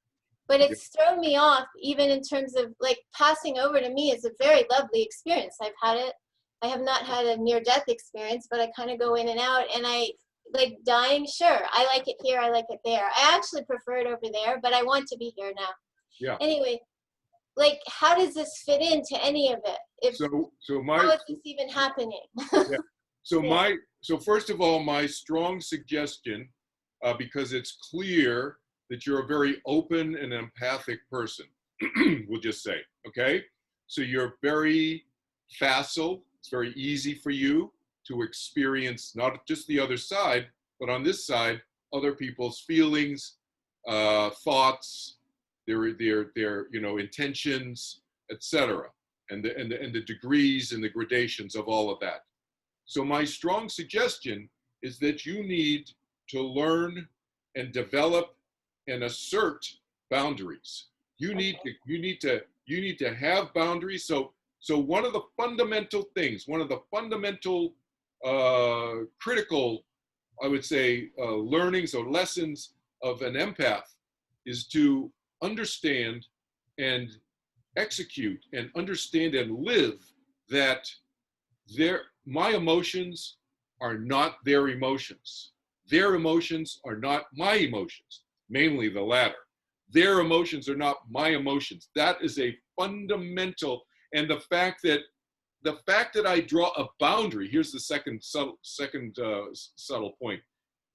But it's thrown me off, even in terms of like passing over to me is a very lovely experience. I've had it. I have not had a near-death experience, but I kind of go in and out, and I like dying. Sure, I like it here, I like it there. I actually prefer it over there, but I want to be here now. Yeah. Anyway, like, how does this fit into any of it? How is this even happening? Yeah. So first of all, my strong suggestion, because it's clear that you're a very open and empathic person, we'll just say, okay? So you're very facile. It's very easy for you to experience not just the other side, but on this side, other people's feelings, thoughts, their intentions, etc., and the degrees and the gradations of all of that. So my strong suggestion is that you need to learn and develop and assert boundaries. You need to have boundaries. So one of the fundamental things, one of the fundamental critical, I would say, learnings or lessons of an empath is to understand and execute and understand and live that my emotions are not their emotions. Their emotions are not my emotions, mainly the latter. Their emotions are not my emotions. That is a fundamental, and the fact that I draw a boundary, here's the second subtle point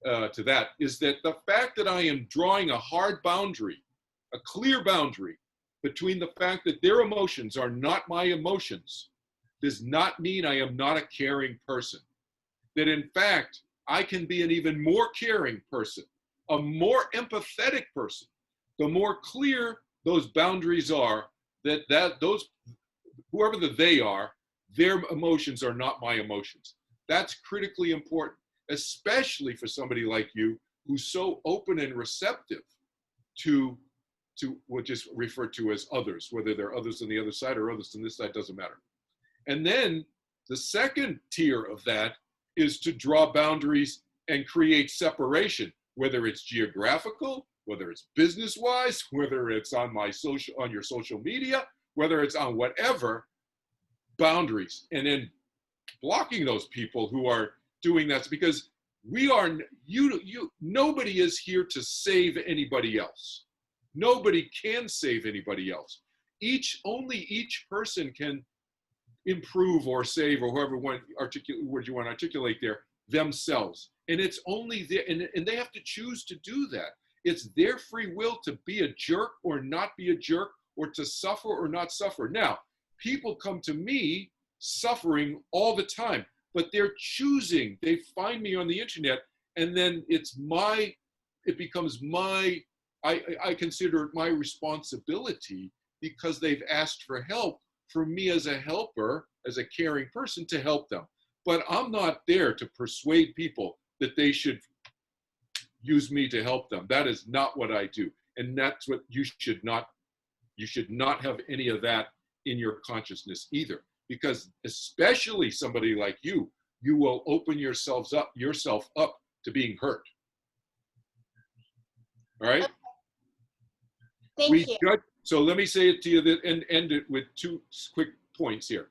to that, is that the fact that I am drawing a hard boundary, a clear boundary between the fact that their emotions are not my emotions, does not mean I am not a caring person. That in fact, I can be an even more caring person, a more empathetic person, the more clear those boundaries are, those, whoever they are, their emotions are not my emotions. That's critically important, especially for somebody like you who's so open and receptive to what is referred to as others, whether they're others on the other side or others on this side, doesn't matter. And then the second tier of that is to draw boundaries and create separation, whether it's geographical, whether it's business-wise, whether it's on your social media, whether it's on whatever, boundaries. And then blocking those people who are doing that, because nobody is here to save anybody else. Nobody can save anybody else. Only each person can improve or save, or whoever word you want to articulate there, themselves. And it's only there, and they have to choose to do that. It's their free will to be a jerk or not be a jerk, or to suffer or not suffer. Now, people come to me suffering all the time, but they're choosing. They find me on the internet, and then I consider it my responsibility, because they've asked for help, for me as a helper, as a caring person, to help them. But I'm not there to persuade people that they should use me to help them. That is not what I do. And that's what you should not have any of that in your consciousness either. Because especially somebody like you will open yourself up to being hurt. All right? Thank you. So let me say it to you and end it with 2 quick points here.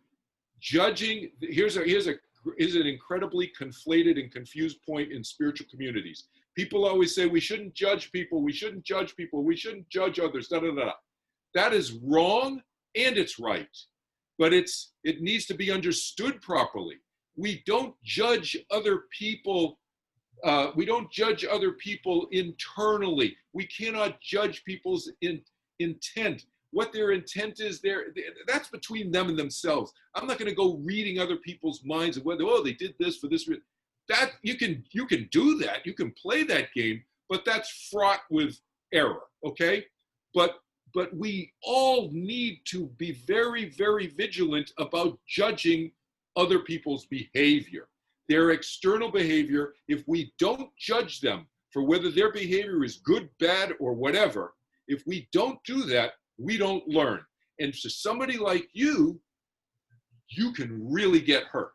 Judging, here's an incredibly conflated and confused point in spiritual communities. People always say we shouldn't judge people, we shouldn't judge people, we shouldn't judge others, da da da. That is wrong, and it's right. But it needs to be understood properly. We don't judge other people. We don't judge other people internally. We cannot judge people's intent. What their intent is, that's between them and themselves. I'm not going to go reading other people's minds of whether, they did this for this. That you can do that. You can play that game, but that's fraught with error. Okay, but we all need to be very, very vigilant about judging other people's behavior, their external behavior. If we don't judge them for whether their behavior is good, bad, or whatever, if we don't do that, we don't learn. And to somebody like you can really get hurt.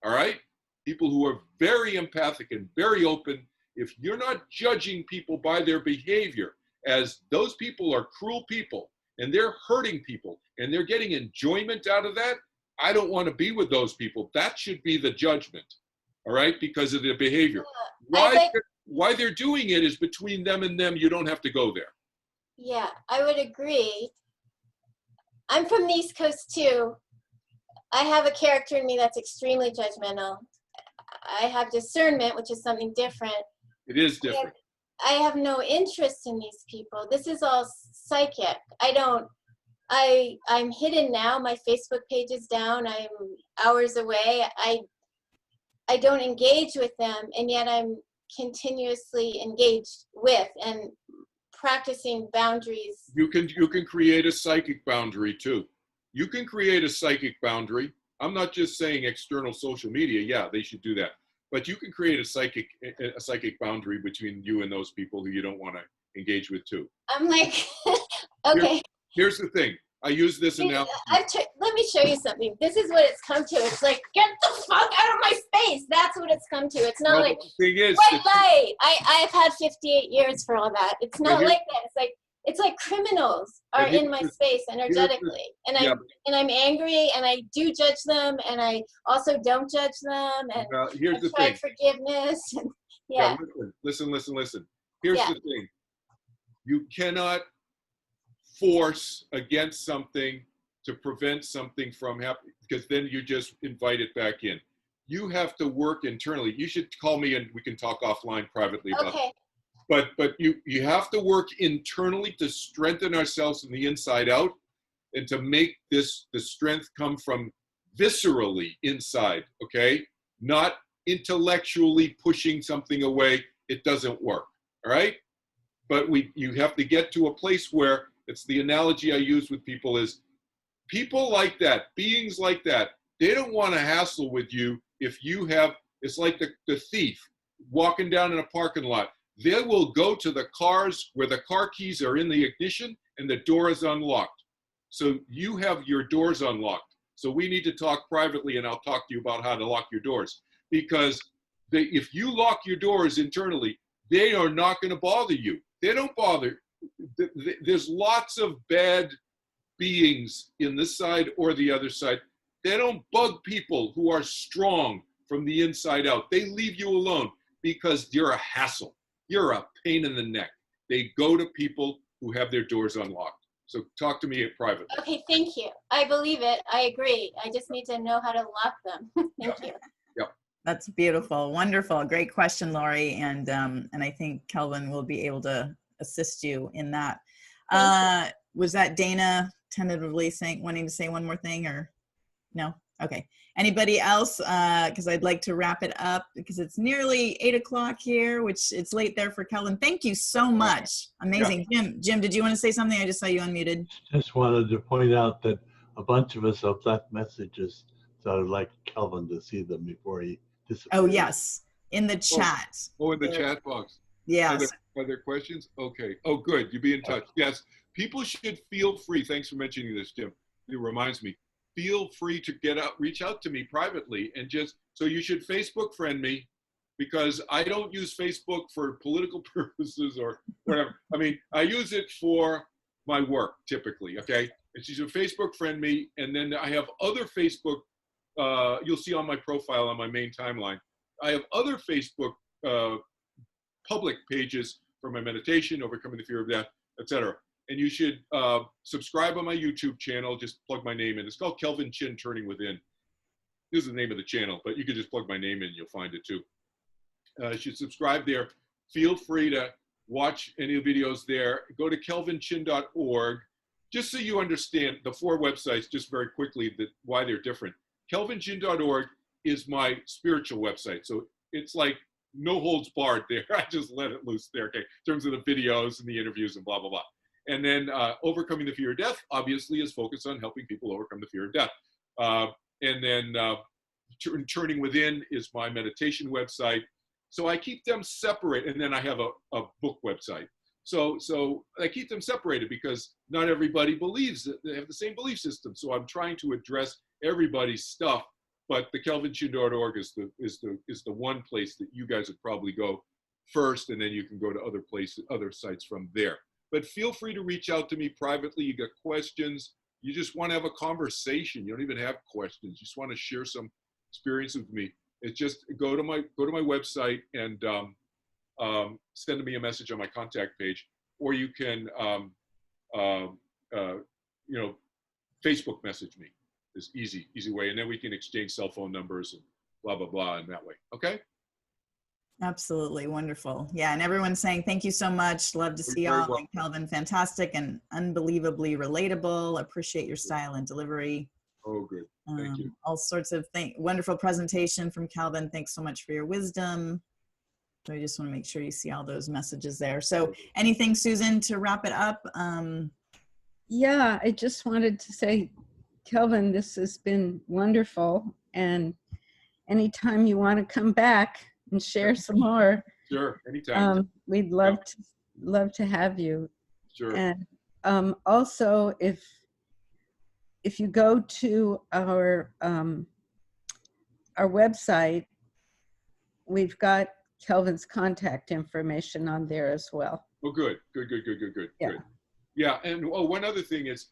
All right? People who are very empathic and very open, if you're not judging people by their behavior, as those people are cruel people and they're hurting people and they're getting enjoyment out of that, I don't want to be with those people. That should be the judgment. All right? Because of their behavior. Why they're doing it is between them and them. You don't have to go there. Yeah, I would agree. I'm from the East Coast too. I have a character in me that's extremely judgmental. I have discernment, which is something different. It is different. I have no interest in these people. This is all psychic. I'm hidden now. My Facebook page is down. I'm hours away. I don't engage with them, and yet I'm continuously engaged with and practicing boundaries. You can create a psychic boundary too. You can create a psychic boundary. I'm not just saying external social media. Yeah, they should do that. But you can create a psychic boundary between you and those people who you don't want to engage with too. I'm like, okay. Here's the thing. I use this analogy. Let me show you something. This is what it's come to. It's like, get the fuck out of my space. That's what it's come to. It's not like white light. I've had 58 years for all that. It's not like that. It's like criminals are in my space energetically, and I'm angry, and I do judge them, and I also don't judge them, and here's the try thing. Forgiveness. And, Listen. Here's the thing. You cannot force against something to prevent something from happening, because then you just invite it back in. You have to work internally. You should call me and we can talk offline privately about it. But you have to work internally to strengthen ourselves from the inside out, and to make the strength come from viscerally inside, okay? Not intellectually pushing something away. It doesn't work, all right? But you have to get to a place where, it's the analogy I use with people is, people like that, beings like that, they don't want to hassle with you if you have, it's like the thief walking down in a parking lot. They will go to the cars where the car keys are in the ignition and the door is unlocked. So you have your doors unlocked. So we need to talk privately, and I'll talk to you about how to lock your doors. Because if you lock your doors internally, they are not going to bother you. They don't bother. There's lots of bad beings in this side or the other side. They don't bug people who are strong from the inside out. They leave you alone, because you're a hassle. You're a pain in the neck. They go to people who have their doors unlocked. So talk to me privately. Okay, thank you. I believe it. I agree. I just need to know how to lock them. Thank you. Yep. That's beautiful. Wonderful. Great question, Lori. And I think Kelvin will be able to assist you in that. Was that Dana tentatively wanting to say one more thing, or no? Okay. Anybody else? Because I'd like to wrap it up because it's nearly 8 o'clock here, which it's late there for Kelvin. Thank you so much. Amazing. Yeah. Jim, did you want to say something? I just saw you unmuted. Just wanted to point out that a bunch of us have left messages, so I'd like Kelvin to see them before he disappears. Oh, yes. In the chat. Oh, in the chat box. Yes. Are there questions? Okay. Oh, good. You be in touch. Yes. People should feel free. Thanks for mentioning this, Jim. It reminds me. Feel free to reach out to me privately, and so you should Facebook friend me, because I don't use Facebook for political purposes or whatever. I mean, I use it for my work typically, okay? And you should Facebook friend me, and then I have other Facebook, you'll see on my profile on my main timeline, I have other Facebook public pages for my meditation, overcoming the fear of death, etc. And you should subscribe on my YouTube channel. Just plug my name in. It's called Kelvin Chin Turning Within. This is the name of the channel, but you can just plug my name in. You'll find it too. You should subscribe there. Feel free to watch any of the videos there. Go to kelvinchin.org. Just so you understand the 4 websites, just very quickly, why they're different. kelvinchin.org is my spiritual website. So it's like no holds barred there. I just let it loose there, okay, in terms of the videos and the interviews and blah, blah, blah. And then Overcoming the Fear of Death, obviously, is focused on helping people overcome the fear of death. And then Turning Within is my meditation website. So I keep them separate. And then I have a book website. So I keep them separated because not everybody believes that they have the same belief system. So I'm trying to address everybody's stuff. But the kelvinchin.org is the one place that you guys would probably go first, and then you can go to other sites from there. But feel free to reach out to me privately. You got questions. You just want to have a conversation. You don't even have questions. You just want to share some experience with me. It's just go to my website and send me a message on my contact page, or you can Facebook message me. It's easy way, and then we can exchange cell phone numbers and blah blah blah in that way. Okay. Absolutely wonderful. Yeah, and everyone's saying thank you so much. Love to see y'all. Like Kelvin, fantastic and unbelievably relatable. Appreciate your style and delivery. Oh, good. Thank you. All sorts of wonderful presentation from Kelvin. Thanks so much for your wisdom. So I just want to make sure you see all those messages there. So anything, Susan, to wrap it up? Yeah, I just wanted to say, Kelvin, this has been wonderful. And anytime you want to come back and share some more, sure, anytime. We'd love to have you. Sure. And also, if you go to our website, we've got Kelvin's contact information on there as well. Oh, good. Yeah. Good. Yeah, and one other thing is,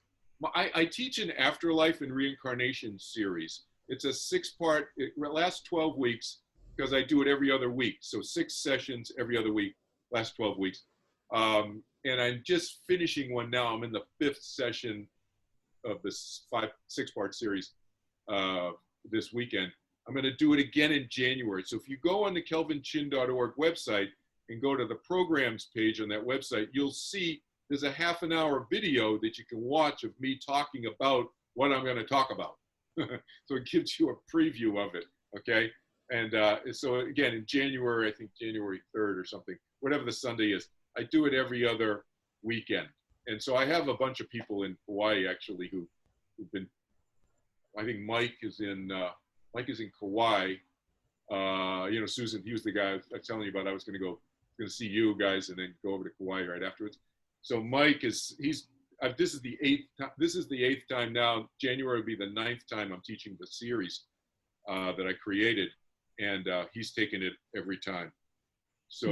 I teach an Afterlife and Reincarnation series. It's a 6-part, it lasts 12 weeks because I do it every other week. So 6 sessions every other week, last 12 weeks. And I'm just finishing one now. I'm in the 5th session of this 6-part series this weekend. I'm going to do it again in January. So if you go on the kelvinchin.org website and go to the programs page on that website, you'll see there's a half-an-hour video that you can watch of me talking about what I'm going to talk about. So it gives you a preview of it, okay? And so again, in January, I think January 3rd or something, whatever the Sunday is, I do it every other weekend. And so I have a bunch of people in Hawaii, actually, who've been, I think Mike is in Kauai. Susan, he was the guy I was telling you about. I was going to see you guys and then go over to Kauai right afterwards. So Mike this is the 8th time now. January will be the 9th time I'm teaching the series that I created, and he's taken it every time. So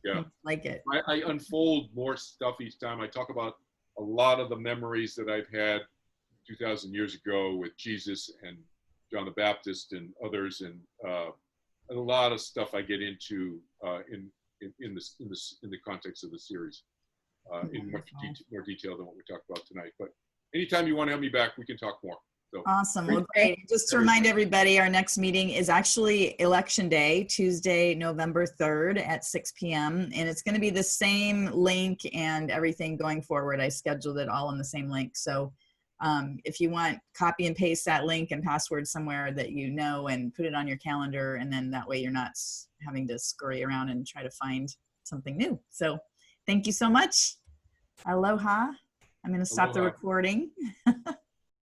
yeah, I like it. I unfold more stuff each time. I talk about a lot of the memories that I've had 2,000 years ago with Jesus and John the Baptist and others, and a lot of stuff I get into in the context of the series in more detail than what we talked about tonight. But anytime you want to have me back, we can talk more. So, awesome. Well, great. Just to remind everybody, our next meeting is actually Election Day, Tuesday, November 3rd at 6 p.m. And it's going to be the same link and everything going forward. I scheduled it all in the same link. So if you want, copy and paste that link and password somewhere that you know and put it on your calendar. And then that way you're not having to scurry around and try to find something new. So thank you so much. Aloha. I'm going to stop the recording.